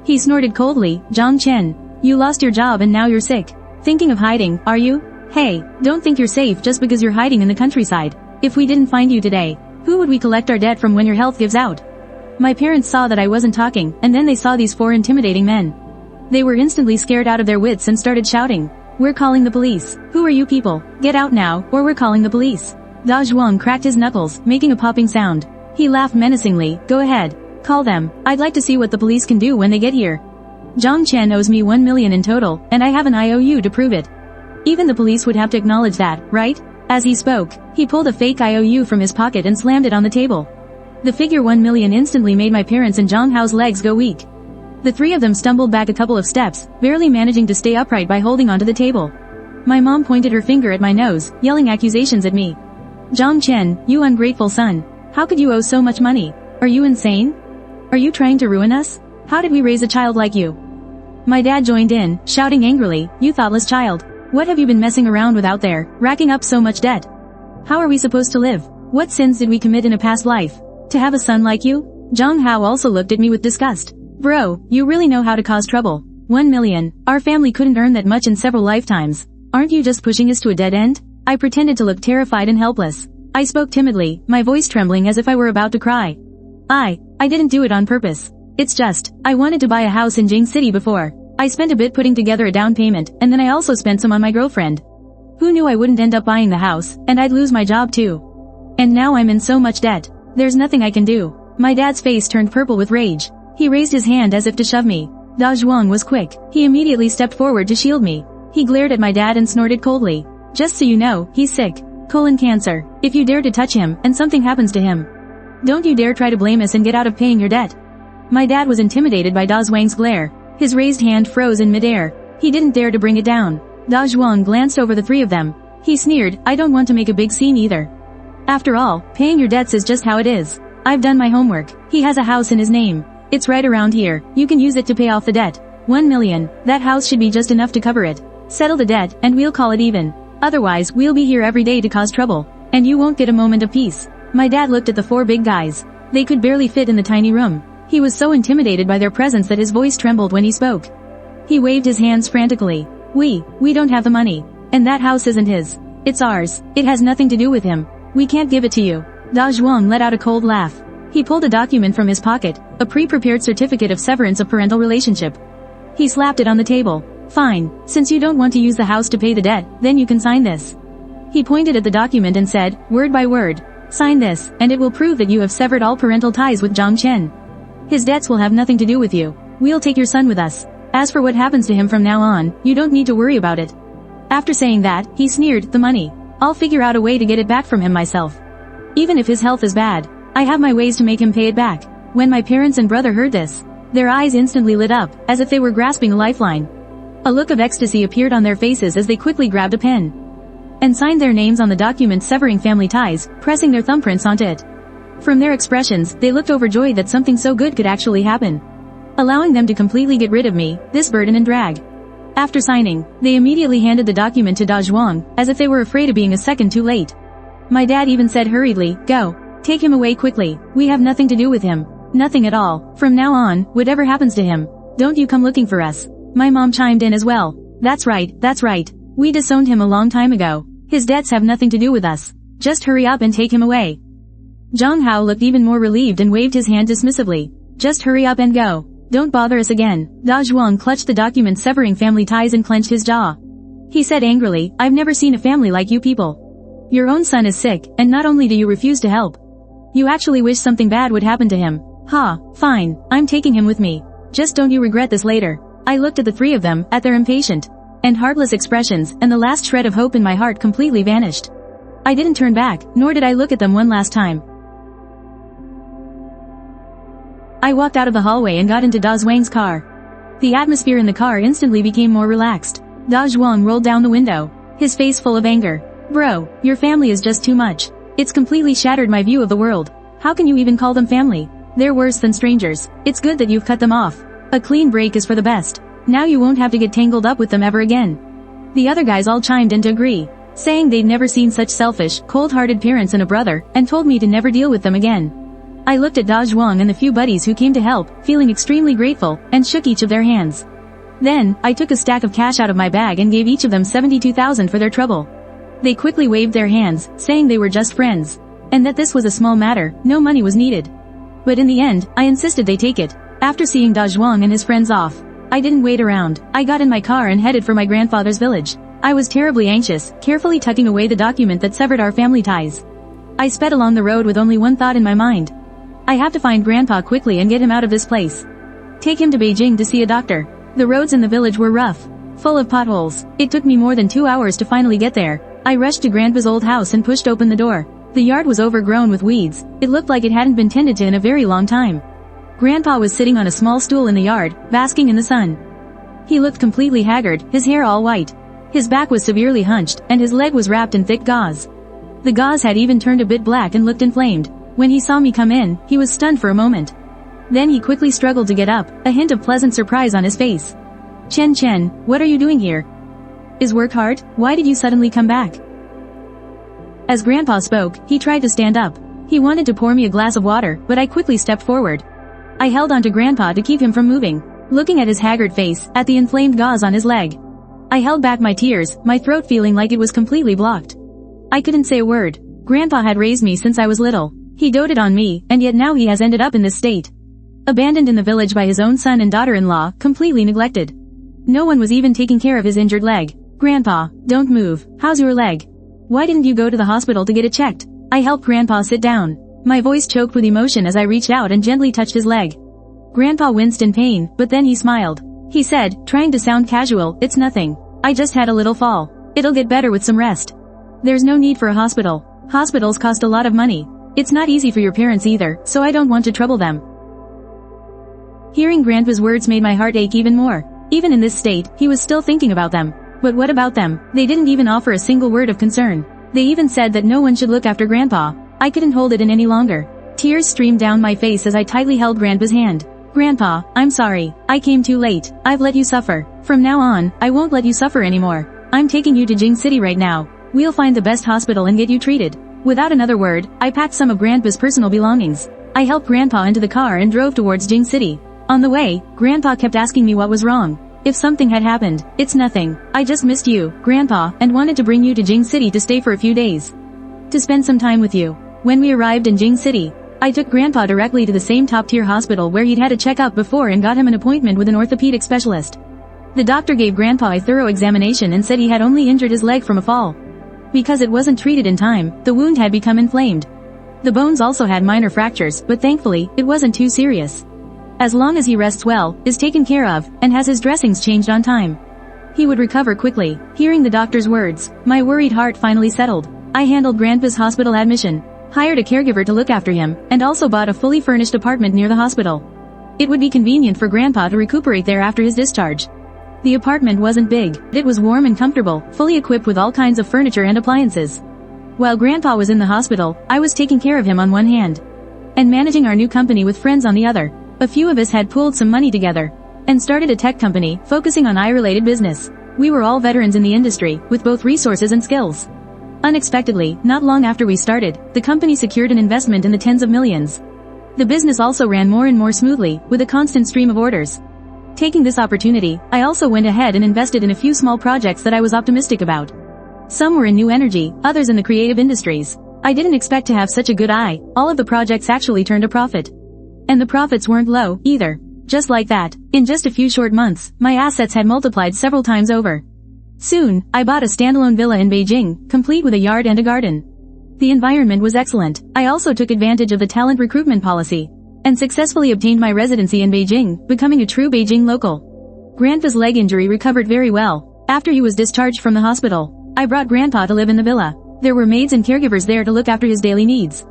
He snorted coldly, Zhang Chen, you lost your job and now you're sick. Thinking of hiding, are you? Hey, don't think you're safe just because you're hiding in the countryside. If we didn't find you today, who would we collect our debt from when your health gives out? My parents saw that I wasn't talking, and then they saw these 4 intimidating men. They were instantly scared out of their wits and started shouting, We're calling the police. Who are you people? Get out now, or we're calling the police. Da Zhuang cracked his knuckles, making a popping sound. He laughed menacingly, Go ahead. Call them. I'd like to see what the police can do when they get here. Zhang Chen owes me 1 million in total, and I have an IOU to prove it. Even the police would have to acknowledge that, right? As he spoke, he pulled a fake IOU from his pocket and slammed it on the table. The figure 1 million instantly made my parents and Zhang Hao's legs go weak. The three of them stumbled back a couple of steps, barely managing to stay upright by holding onto the table. My mom pointed her finger at my nose, yelling accusations at me. Zhang Chen, you ungrateful son. How could you owe so much money? Are you insane? Are you trying to ruin us? How did we raise a child like you? My dad joined in, shouting angrily, You thoughtless child. What have you been messing around with out there, racking up so much debt? How are we supposed to live? What sins did we commit in a past life to have a son like you? Zhang Hao also looked at me with disgust. Bro, you really know how to cause trouble. 1 million. Our family couldn't earn that much in several lifetimes. Aren't you just pushing us to a dead end? I pretended to look terrified and helpless. I spoke timidly, my voice trembling as if I were about to cry. I didn't do it on purpose. It's just, I wanted to buy a house in Jing City before. I spent a bit putting together a down payment, and then I also spent some on my girlfriend. Who knew I wouldn't end up buying the house, and I'd lose my job too. And now I'm in so much debt. There's nothing I can do. My dad's face turned purple with rage. He raised his hand as if to shove me. Da Zhuang was quick. He immediately stepped forward to shield me. He glared at my dad and snorted coldly. Just so you know, he's sick. Colon cancer. If you dare to touch him, and something happens to him, don't you dare try to blame us and get out of paying your debt. My dad was intimidated by Da Zhuang's glare. His raised hand froze in midair. He didn't dare to bring it down. Da Zhuang glanced over the three of them. He sneered, I don't want to make a big scene either. After all, paying your debts is just how it is. I've done my homework. He has a house in his name. It's right around here. You can use it to pay off the debt. 1 million. That house should be just enough to cover it. Settle the debt, and we'll call it even. Otherwise, we'll be here every day to cause trouble. And you won't get a moment of peace. My dad looked at the 4 big guys. They could barely fit in the tiny room. He was so intimidated by their presence that his voice trembled when he spoke. He waved his hands frantically. We don't have the money. And that house isn't his. It's ours. It has nothing to do with him. We can't give it to you. Da Zhuang let out a cold laugh. He pulled a document from his pocket, a pre-prepared certificate of severance of parental relationship. He slapped it on the table. Fine, since you don't want to use the house to pay the debt, then you can sign this. He pointed at the document and said, word by word, sign this, and it will prove that you have severed all parental ties with Zhang Chen. His debts will have nothing to do with you. We'll take your son with us. As for what happens to him from now on, you don't need to worry about it. After saying that, he sneered, the money. I'll figure out a way to get it back from him myself. Even if his health is bad, I have my ways to make him pay it back. When my parents and brother heard this, their eyes instantly lit up, as if they were grasping a lifeline. A look of ecstasy appeared on their faces as they quickly grabbed a pen and signed their names on the document severing family ties, pressing their thumbprints onto it. From their expressions, they looked overjoyed that something so good could actually happen, allowing them to completely get rid of me, this burden and drag. After signing, they immediately handed the document to Da Zhuang, as if they were afraid of being a second too late. My dad even said hurriedly, go. Take him away quickly. We have nothing to do with him. Nothing at all. From now on, whatever happens to him, don't you come looking for us. My mom chimed in as well. That's right, that's right. We disowned him a long time ago. His debts have nothing to do with us. Just hurry up and take him away. Zhang Hao looked even more relieved and waved his hand dismissively. Just hurry up and go. Don't bother us again. Da Zhuang clutched the document severing family ties and clenched his jaw. He said angrily, I've never seen a family like you people. Your own son is sick, and not only do you refuse to help, you actually wish something bad would happen to him. Ha, fine, I'm taking him with me. Just don't you regret this later. I looked at the three of them, at their impatient and heartless expressions, and the last shred of hope in my heart completely vanished. I didn't turn back, nor did I look at them one last time. I walked out of the hallway and got into Da Zhuang's car. The atmosphere in the car instantly became more relaxed. Da Zhuang rolled down the window, his face full of anger. Bro, your family is just too much. It's completely shattered my view of the world. How can you even call them family? They're worse than strangers. It's good that you've cut them off. A clean break is for the best. Now you won't have to get tangled up with them ever again. The other guys all chimed in to agree, saying they'd never seen such selfish, cold-hearted parents and a brother, and told me to never deal with them again. I looked at Da Zhuang and the few buddies who came to help, feeling extremely grateful, and shook each of their hands. Then, I took a stack of cash out of my bag and gave each of them 72,000 for their trouble. They quickly waved their hands, saying they were just friends, and that this was a small matter, no money was needed. But in the end, I insisted they take it. After seeing Da Zhuang and his friends off, I didn't wait around. I got in my car and headed for my grandfather's village. I was terribly anxious, carefully tucking away the document that severed our family ties. I sped along the road with only one thought in my mind. I have to find Grandpa quickly and get him out of this place. Take him to Beijing to see a doctor. The roads in the village were rough, full of potholes. It took me more than 2 hours to finally get there. I rushed to Grandpa's old house and pushed open the door. The yard was overgrown with weeds. It looked like it hadn't been tended to in a very long time. Grandpa was sitting on a small stool in the yard, basking in the sun. He looked completely haggard, his hair all white. His back was severely hunched, and his leg was wrapped in thick gauze. The gauze had even turned a bit black and looked inflamed. When he saw me come in, he was stunned for a moment. Then he quickly struggled to get up, a hint of pleasant surprise on his face. Chen, what are you doing here? Is work hard? Why did you suddenly come back? As Grandpa spoke, he tried to stand up. He wanted to pour me a glass of water, but I quickly stepped forward. I held onto Grandpa to keep him from moving, looking at his haggard face, at the inflamed gauze on his leg. I held back my tears, my throat feeling like it was completely blocked. I couldn't say a word. Grandpa had raised me since I was little. He doted on me, and yet now he has ended up in this state. Abandoned in the village by his own son and daughter-in-law, completely neglected. No one was even taking care of his injured leg. Grandpa, don't move. How's your leg? Why didn't you go to the hospital to get it checked? I helped Grandpa sit down. My voice choked with emotion as I reached out and gently touched his leg. Grandpa winced in pain, but then he smiled. He said, trying to sound casual, it's nothing. I just had a little fall. It'll get better with some rest. There's no need for a hospital. Hospitals cost a lot of money. It's not easy for your parents either, so I don't want to trouble them. Hearing Grandpa's words made my heart ache even more. Even in this state, he was still thinking about them. But what about them? They didn't even offer a single word of concern. They even said that no one should look after Grandpa. I couldn't hold it in any longer. Tears streamed down my face as I tightly held Grandpa's hand. Grandpa, I'm sorry. I came too late. I've let you suffer. From now on, I won't let you suffer anymore. I'm taking you to Jing City right now. We'll find the best hospital and get you treated. Without another word, I packed some of Grandpa's personal belongings. I helped Grandpa into the car and drove towards Jing City. On the way, Grandpa kept asking me what was wrong. If something had happened, it's nothing. I just missed you, Grandpa, and wanted to bring you to Jing City to stay for a few days. To spend some time with you. When we arrived in Jing City, I took Grandpa directly to the same top-tier hospital where he'd had a checkup before and got him an appointment with an orthopedic specialist. The doctor gave Grandpa a thorough examination and said he had only injured his leg from a fall. Because it wasn't treated in time, the wound had become inflamed. The bones also had minor fractures, but thankfully, it wasn't too serious. As long as he rests well, is taken care of, and has his dressings changed on time, he would recover quickly. Hearing the doctor's words, my worried heart finally settled. I handled Grandpa's hospital admission, hired a caregiver to look after him, and also bought a fully furnished apartment near the hospital. It would be convenient for Grandpa to recuperate there after his discharge. The apartment wasn't big, it was warm and comfortable, fully equipped with all kinds of furniture and appliances. While Grandpa was in the hospital, I was taking care of him on one hand, and managing our new company with friends on the other. A few of us had pooled some money together, and started a tech company, focusing on eye-related business. We were all veterans in the industry, with both resources and skills. Unexpectedly, not long after we started, the company secured an investment in the tens of millions. The business also ran more and more smoothly, with a constant stream of orders. Taking this opportunity, I also went ahead and invested in a few small projects that I was optimistic about. Some were in new energy, others in the creative industries. I didn't expect to have such a good eye. All of the projects actually turned a profit. And the profits weren't low, either. Just like that, in just a few short months, my assets had multiplied several times over. Soon, I bought a standalone villa in Beijing, complete with a yard and a garden. The environment was excellent. I also took advantage of the talent recruitment policy, and successfully obtained my residency in Beijing, becoming a true Beijing local. Grandpa's leg injury recovered very well. After he was discharged from the hospital, I brought Grandpa to live in the villa. There were maids and caregivers there to look after his daily needs.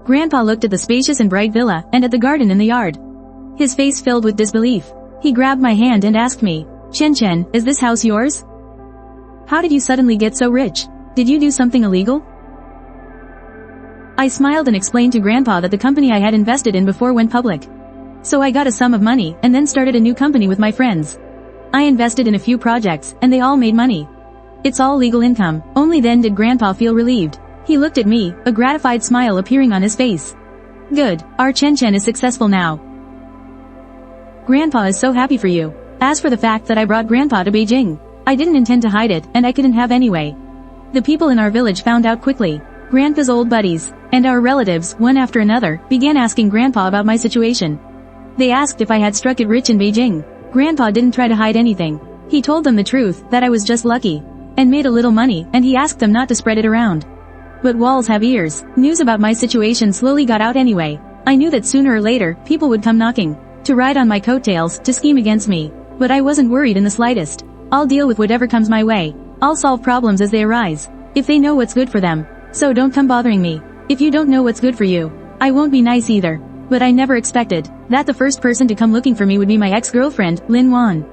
Grandpa looked at the spacious and bright villa, and at the garden in the yard. His face filled with disbelief. He grabbed my hand and asked me, Chen, is this house yours? How did you suddenly get so rich? Did you do something illegal? I smiled and explained to Grandpa that the company I had invested in before went public. So I got a sum of money, and then started a new company with my friends. I invested in a few projects, and they all made money. It's all legal income. Only then did Grandpa feel relieved. He looked at me, a gratified smile appearing on his face. Good, our Chen is successful now. Grandpa is so happy for you. As for the fact that I brought Grandpa to Beijing, I didn't intend to hide it, and I couldn't have anyway. The people in our village found out quickly. Grandpa's old buddies, and our relatives, one after another, began asking Grandpa about my situation. They asked if I had struck it rich in Beijing. Grandpa didn't try to hide anything. He told them the truth, that I was just lucky, and made a little money, and he asked them not to spread it around. But walls have ears. News about my situation slowly got out anyway. I knew that sooner or later, people would come knocking, to ride on my coattails, to scheme against me. But I wasn't worried in the slightest. I'll deal with whatever comes my way. I'll solve problems as they arise, if they know what's good for them. So don't come bothering me. If you don't know what's good for you, I won't be nice either. But I never expected that the first person to come looking for me would be my ex-girlfriend, Lin Wan.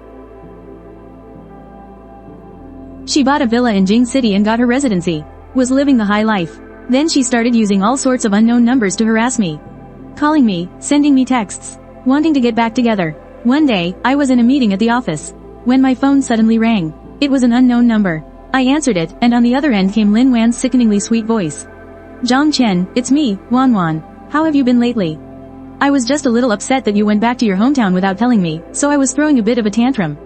She bought a villa in Jing City and got her residency. Was living the high life. Then she started using all sorts of unknown numbers to harass me. Calling me, sending me texts, wanting to get back together. One day, I was in a meeting at the office, when my phone suddenly rang. It was an unknown number. I answered it, and on the other end came Lin Wan's sickeningly sweet voice. Zhang Chen, it's me, Wan. How have you been lately? I was just a little upset that you went back to your hometown without telling me, so I was throwing a bit of a tantrum.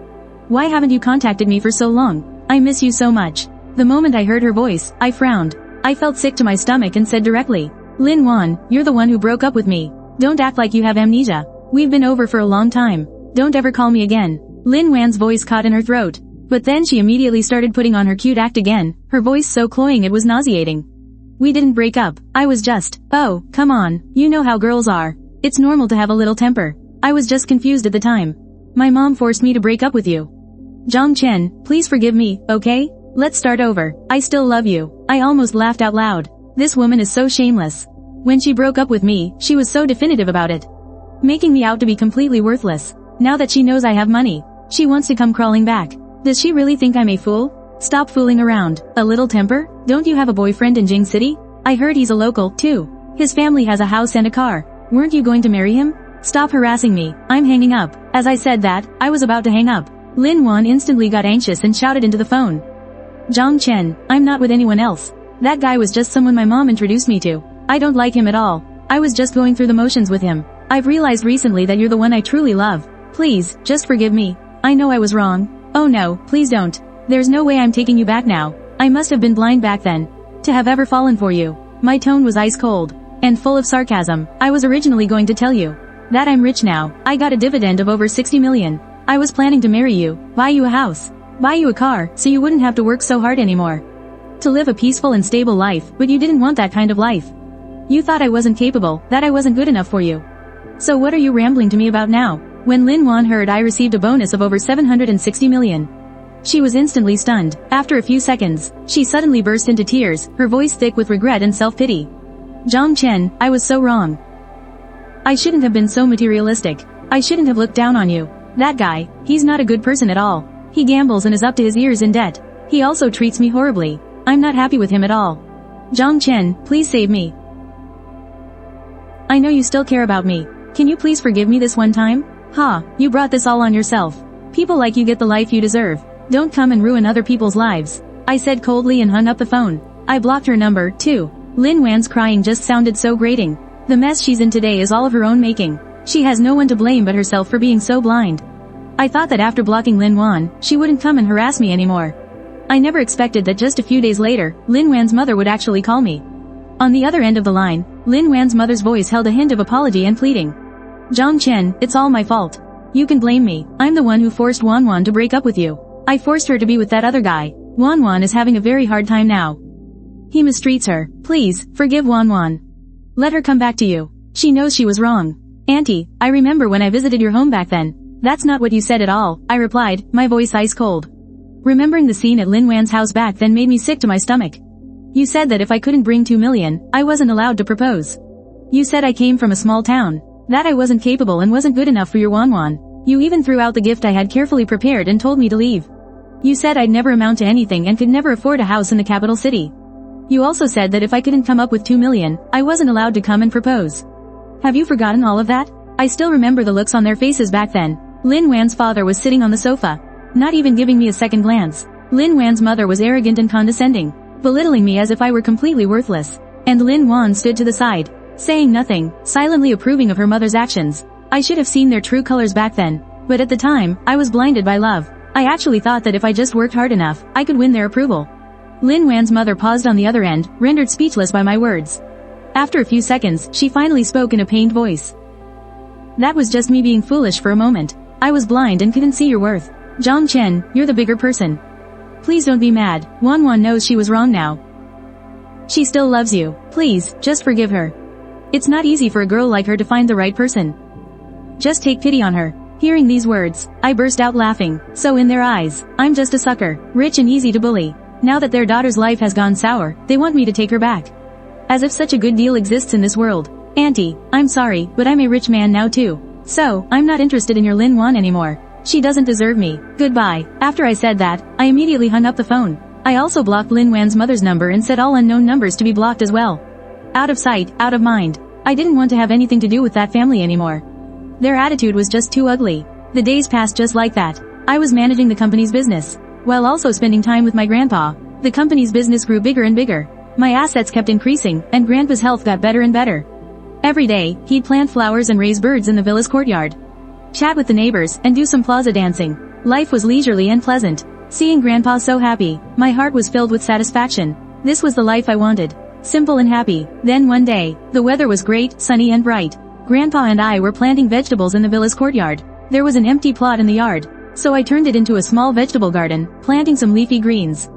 Why haven't you contacted me for so long? I miss you so much. The moment I heard her voice, I frowned. I felt sick to my stomach and said directly, Lin Wan, you're the one who broke up with me. Don't act like you have amnesia. We've been over for a long time. Don't ever call me again. Lin Wan's voice caught in her throat. But then she immediately started putting on her cute act again, her voice so cloying it was nauseating. We didn't break up. I was just, oh, come on, you know how girls are. It's normal to have a little temper. I was just confused at the time. My mom forced me to break up with you. Zhang Chen, please forgive me, okay? Let's start over. I still love you. I almost laughed out loud. This woman is so shameless. When she broke up with me, she was so definitive about it, making me out to be completely worthless. Now that she knows I have money, she wants to come crawling back. Does she really think I'm a fool? Stop fooling around. A little temper? Don't you have a boyfriend in Jing City? I heard he's a local, too. His family has a house and a car. Weren't you going to marry him? Stop harassing me. I'm hanging up. As I said that, I was about to hang up. Lin Wan instantly got anxious and shouted into the phone. Zhang Chen, I'm not with anyone else. That guy was just someone my mom introduced me to. I don't like him at all. I was just going through the motions with him. I've realized recently that you're the one I truly love. Please, just forgive me. I know I was wrong. Oh no, please don't. There's no way I'm taking you back now. I must have been blind back then. To have ever fallen for you. My tone was ice cold. And full of sarcasm. I was originally going to tell you that I'm rich now. I got a dividend of over 60 million. I was planning to marry you, buy you a house, buy you a car, so you wouldn't have to work so hard anymore. To live a peaceful and stable life, but you didn't want that kind of life. You thought I wasn't capable, that I wasn't good enough for you. So what are you rambling to me about now? When Lin Wan heard I received a bonus of over 760 million. She was instantly stunned. After a few seconds, she suddenly burst into tears, her voice thick with regret and self-pity. Zhang Chen, I was so wrong. I shouldn't have been so materialistic. I shouldn't have looked down on you. That guy, he's not a good person at all. He gambles and is up to his ears in debt. He also treats me horribly. I'm not happy with him at all. Zhang Chen, please save me. I know you still care about me. Can you please forgive me this one time? Ha, you brought this all on yourself. People like you get the life you deserve. Don't come and ruin other people's lives. I said coldly and hung up the phone. I blocked her number, too. Lin Wan's crying just sounded so grating. The mess she's in today is all of her own making. She has no one to blame but herself for being so blind. I thought that after blocking Lin Wan, she wouldn't come and harass me anymore. I never expected that just a few days later, Lin Wan's mother would actually call me. On the other end of the line, Lin Wan's mother's voice held a hint of apology and pleading. Zhang Chen, it's all my fault. You can blame me. I'm the one who forced Wan Wan to break up with you. I forced her to be with that other guy. Wan Wan is having a very hard time now. He mistreats her. Please, forgive Wan Wan. Let her come back to you. She knows she was wrong. Auntie, I remember when I visited your home back then. That's not what you said at all, I replied, my voice ice cold. Remembering the scene at Lin Wan's house back then made me sick to my stomach. You said that if I couldn't bring 2 million, I wasn't allowed to propose. You said I came from a small town. That I wasn't capable and wasn't good enough for your Wan Wan. You even threw out the gift I had carefully prepared and told me to leave. You said I'd never amount to anything and could never afford a house in the capital city. You also said that if I couldn't come up with 2 million, I wasn't allowed to come and propose. Have you forgotten all of that? I still remember the looks on their faces back then. Lin Wan's father was sitting on the sofa, not even giving me a second glance. Lin Wan's mother was arrogant and condescending, belittling me as if I were completely worthless. And Lin Wan stood to the side, saying nothing, silently approving of her mother's actions. I should have seen their true colors back then, but at the time, I was blinded by love. I actually thought that if I just worked hard enough, I could win their approval. Lin Wan's mother paused on the other end, rendered speechless by my words. After a few seconds, she finally spoke in a pained voice. That was just me being foolish for a moment. I was blind and couldn't see your worth. Zhang Chen, you're the bigger person. Please don't be mad. Wan Wan knows she was wrong now. She still loves you. Please, just forgive her. It's not easy for a girl like her to find the right person. Just take pity on her. Hearing these words, I burst out laughing. So in their eyes, I'm just a sucker, rich and easy to bully. Now that their daughter's life has gone sour, they want me to take her back. As if such a good deal exists in this world. Auntie, I'm sorry, but I'm a rich man now too. So, I'm not interested in your Lin Wan anymore. She doesn't deserve me. Goodbye. After I said that, I immediately hung up the phone. I also blocked Lin Wan's mother's number and set all unknown numbers to be blocked as well. Out of sight, out of mind. I didn't want to have anything to do with that family anymore. Their attitude was just too ugly. The days passed just like that. I was managing the company's business, while also spending time with my grandpa. The company's business grew bigger and bigger. My assets kept increasing, and grandpa's health got better and better. Every day, he'd plant flowers and raise birds in the villa's courtyard, chat with the neighbors, and do some plaza dancing. Life was leisurely and pleasant. Seeing grandpa so happy, my heart was filled with satisfaction. This was the life I wanted. Simple and happy. Then one day, the weather was great, sunny and bright. Grandpa and I were planting vegetables in the villa's courtyard. There was an empty plot in the yard, so I turned it into a small vegetable garden, planting some leafy greens,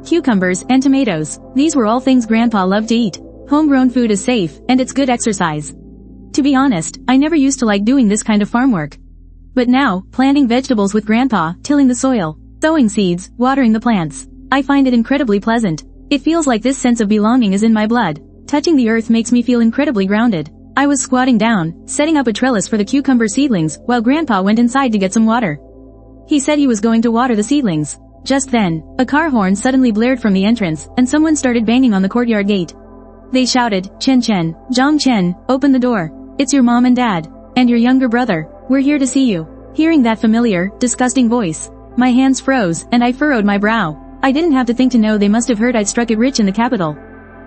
cucumbers, and tomatoes. These were all things grandpa loved to eat. Homegrown food is safe, and it's good exercise. To be honest, I never used to like doing this kind of farm work. But now, planting vegetables with grandpa, tilling the soil, sowing seeds, watering the plants, I find it incredibly pleasant. It feels like this sense of belonging is in my blood. Touching the earth makes me feel incredibly grounded. I was squatting down, setting up a trellis for the cucumber seedlings, while grandpa went inside to get some water. He said he was going to water the seedlings. Just then, a car horn suddenly blared from the entrance, and someone started banging on the courtyard gate. They shouted, Chen Chen, Zhang Chen, open the door. It's your mom and dad, and your younger brother. We're here to see you. Hearing that familiar, disgusting voice, my hands froze, and I furrowed my brow. I didn't have to think to know they must have heard I'd struck it rich in the capital.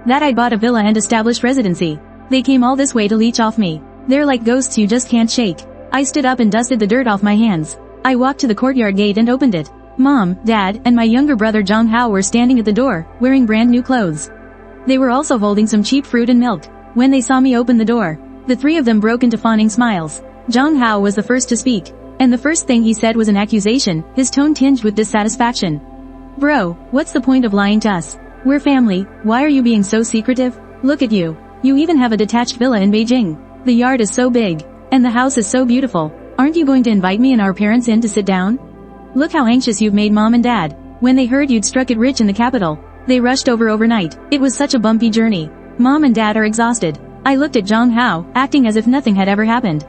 That I'd bought a villa and established residency. They came all this way to leech off me. They're like ghosts you just can't shake. I stood up and dusted the dirt off my hands. I walked to the courtyard gate and opened it. Mom, Dad, and my younger brother Jong Hao were standing at the door, wearing brand new clothes. They were also holding some cheap fruit and milk. When they saw me open the door, the three of them broke into fawning smiles. Jong Hao was the first to speak, and the first thing he said was an accusation, his tone tinged with dissatisfaction. Bro, what's the point of lying to us? We're family, why are you being so secretive? Look at you. You even have a detached villa in Beijing. The yard is so big, and the house is so beautiful. Aren't you going to invite me and our parents in to sit down? Look how anxious you've made Mom and Dad. When they heard you'd struck it rich in the capital, they rushed over overnight. It was such a bumpy journey. Mom and Dad are exhausted. I looked at Jong Hao, acting as if nothing had ever happened.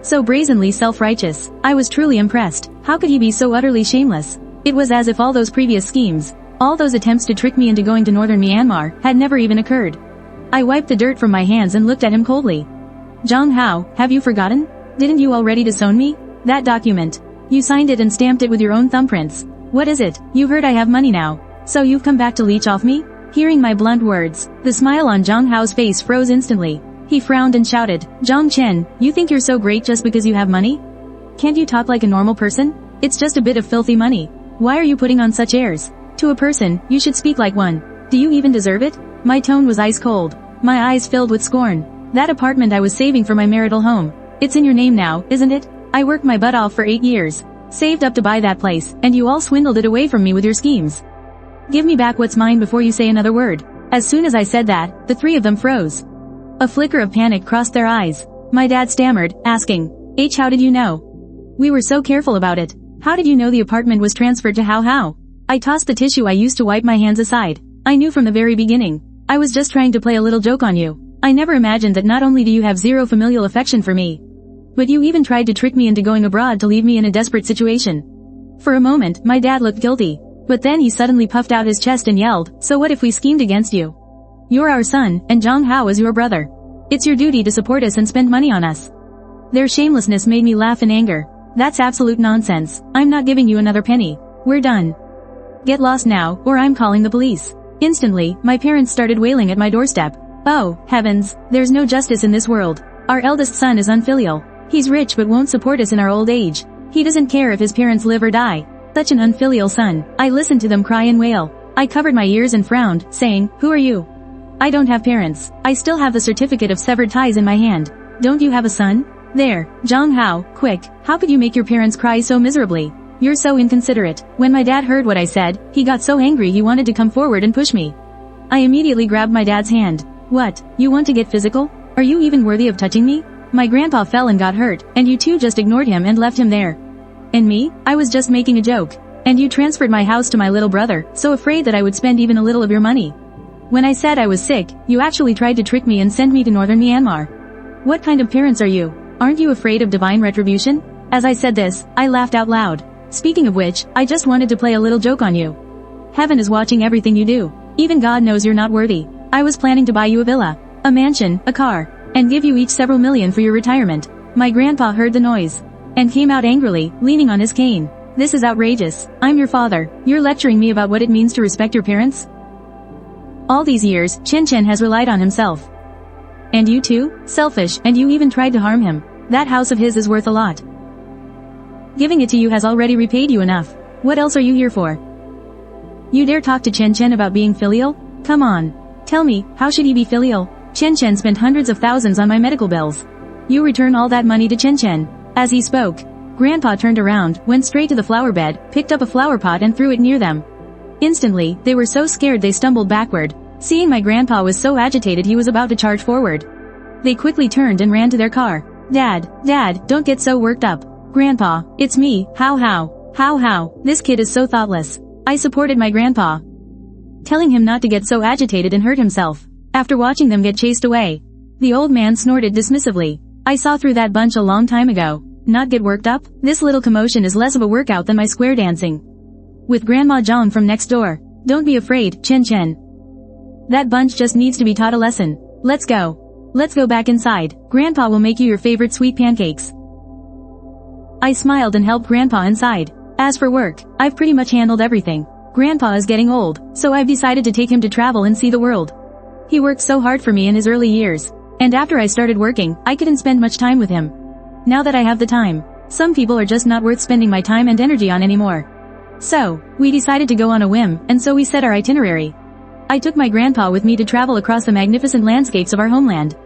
So brazenly self-righteous. I was truly impressed. How could he be so utterly shameless? It was as if all those previous schemes, all those attempts to trick me into going to northern Myanmar, had never even occurred. I wiped the dirt from my hands and looked at him coldly. Jong Hao, have you forgotten? Didn't you already disown me? That document. You signed it and stamped it with your own thumbprints. What is it? You heard I have money now. So you've come back to leech off me? Hearing my blunt words, the smile on Jong Hao's face froze instantly. He frowned and shouted, Jong Chen, you think you're so great just because you have money? Can't you talk like a normal person? It's just a bit of filthy money. Why are you putting on such airs? To a person, you should speak like one. Do you even deserve it? My tone was ice cold. My eyes filled with scorn. That apartment I was saving for my marital home. It's in your name now, isn't it? I worked my butt off for 8 years. Saved up to buy that place, and you all swindled it away from me with your schemes. Give me back what's mine before you say another word. As soon as I said that, the three of them froze. A flicker of panic crossed their eyes. My dad stammered, asking, H, how did you know? We were so careful about it. How did you know the apartment was transferred to How? I tossed the tissue I used to wipe my hands aside. I knew from the very beginning. I was just trying to play a little joke on you. I never imagined that not only do you have zero familial affection for me, but you even tried to trick me into going abroad to leave me in a desperate situation. For a moment, my dad looked guilty. But then he suddenly puffed out his chest and yelled, so what if we schemed against you? You're our son, and Jong Hao is your brother. It's your duty to support us and spend money on us. Their shamelessness made me laugh in anger. That's absolute nonsense. I'm not giving you another penny. We're done. Get lost now, or I'm calling the police. Instantly, my parents started wailing at my doorstep. Oh, heavens, there's no justice in this world. Our eldest son is unfilial. He's rich but won't support us in our old age. He doesn't care if his parents live or die. Such an unfilial son. I listened to them cry and wail. I covered my ears and frowned, saying, Who are you? I don't have parents. I still have the certificate of severed ties in my hand. Don't you have a son? There, Jong Hao, quick, how could you make your parents cry so miserably? You're so inconsiderate. When my dad heard what I said, he got so angry he wanted to come forward and push me. I immediately grabbed my dad's hand. What, you want to get physical? Are you even worthy of touching me? My grandpa fell and got hurt, and you two just ignored him and left him there. And me? I was just making a joke. And you transferred my house to my little brother, so afraid that I would spend even a little of your money. When I said I was sick, you actually tried to trick me and send me to northern Myanmar. What kind of parents are you? Aren't you afraid of divine retribution? As I said this, I laughed out loud. Speaking of which, I just wanted to play a little joke on you. Heaven is watching everything you do. Even God knows you're not worthy. I was planning to buy you a villa, a mansion, a car, and give you each several million for your retirement. My grandpa heard the noise and came out angrily, leaning on his cane. This is outrageous. I'm your father. You're lecturing me about what it means to respect your parents? All these years, Chen Chen has relied on himself. And you too? Selfish, and you even tried to harm him. That house of his is worth a lot. Giving it to you has already repaid you enough. What else are you here for? You dare talk to Chen Chen about being filial? Come on. Tell me, how should he be filial? Chen Chen spent hundreds of thousands on my medical bills. You return all that money to Chen Chen. As he spoke, Grandpa turned around, went straight to the flower bed, picked up a flower pot and threw it near them. Instantly, they were so scared they stumbled backward. Seeing my grandpa was so agitated he was about to charge forward. They quickly turned and ran to their car. Dad, don't get so worked up. Grandpa, it's me, How. This kid is so thoughtless. I supported my grandpa, telling him not to get so agitated and hurt himself. After watching them get chased away, the old man snorted dismissively. I saw through that bunch a long time ago. Not get worked up? This little commotion is less of a workout than my square dancing with Grandma Zhang from next door. Don't be afraid, Chen Chen. That bunch just needs to be taught a lesson. Let's go. Let's go back inside. Grandpa will make you your favorite sweet pancakes. I smiled and helped Grandpa inside. As for work, I've pretty much handled everything. Grandpa is getting old, so I've decided to take him to travel and see the world. He worked so hard for me in his early years, and after I started working, I couldn't spend much time with him. Now that I have the time, Some people are just not worth spending my time and energy on anymore. So, we decided to go on a whim, and so we set our itinerary. I took my grandpa with me to travel across the magnificent landscapes of our homeland.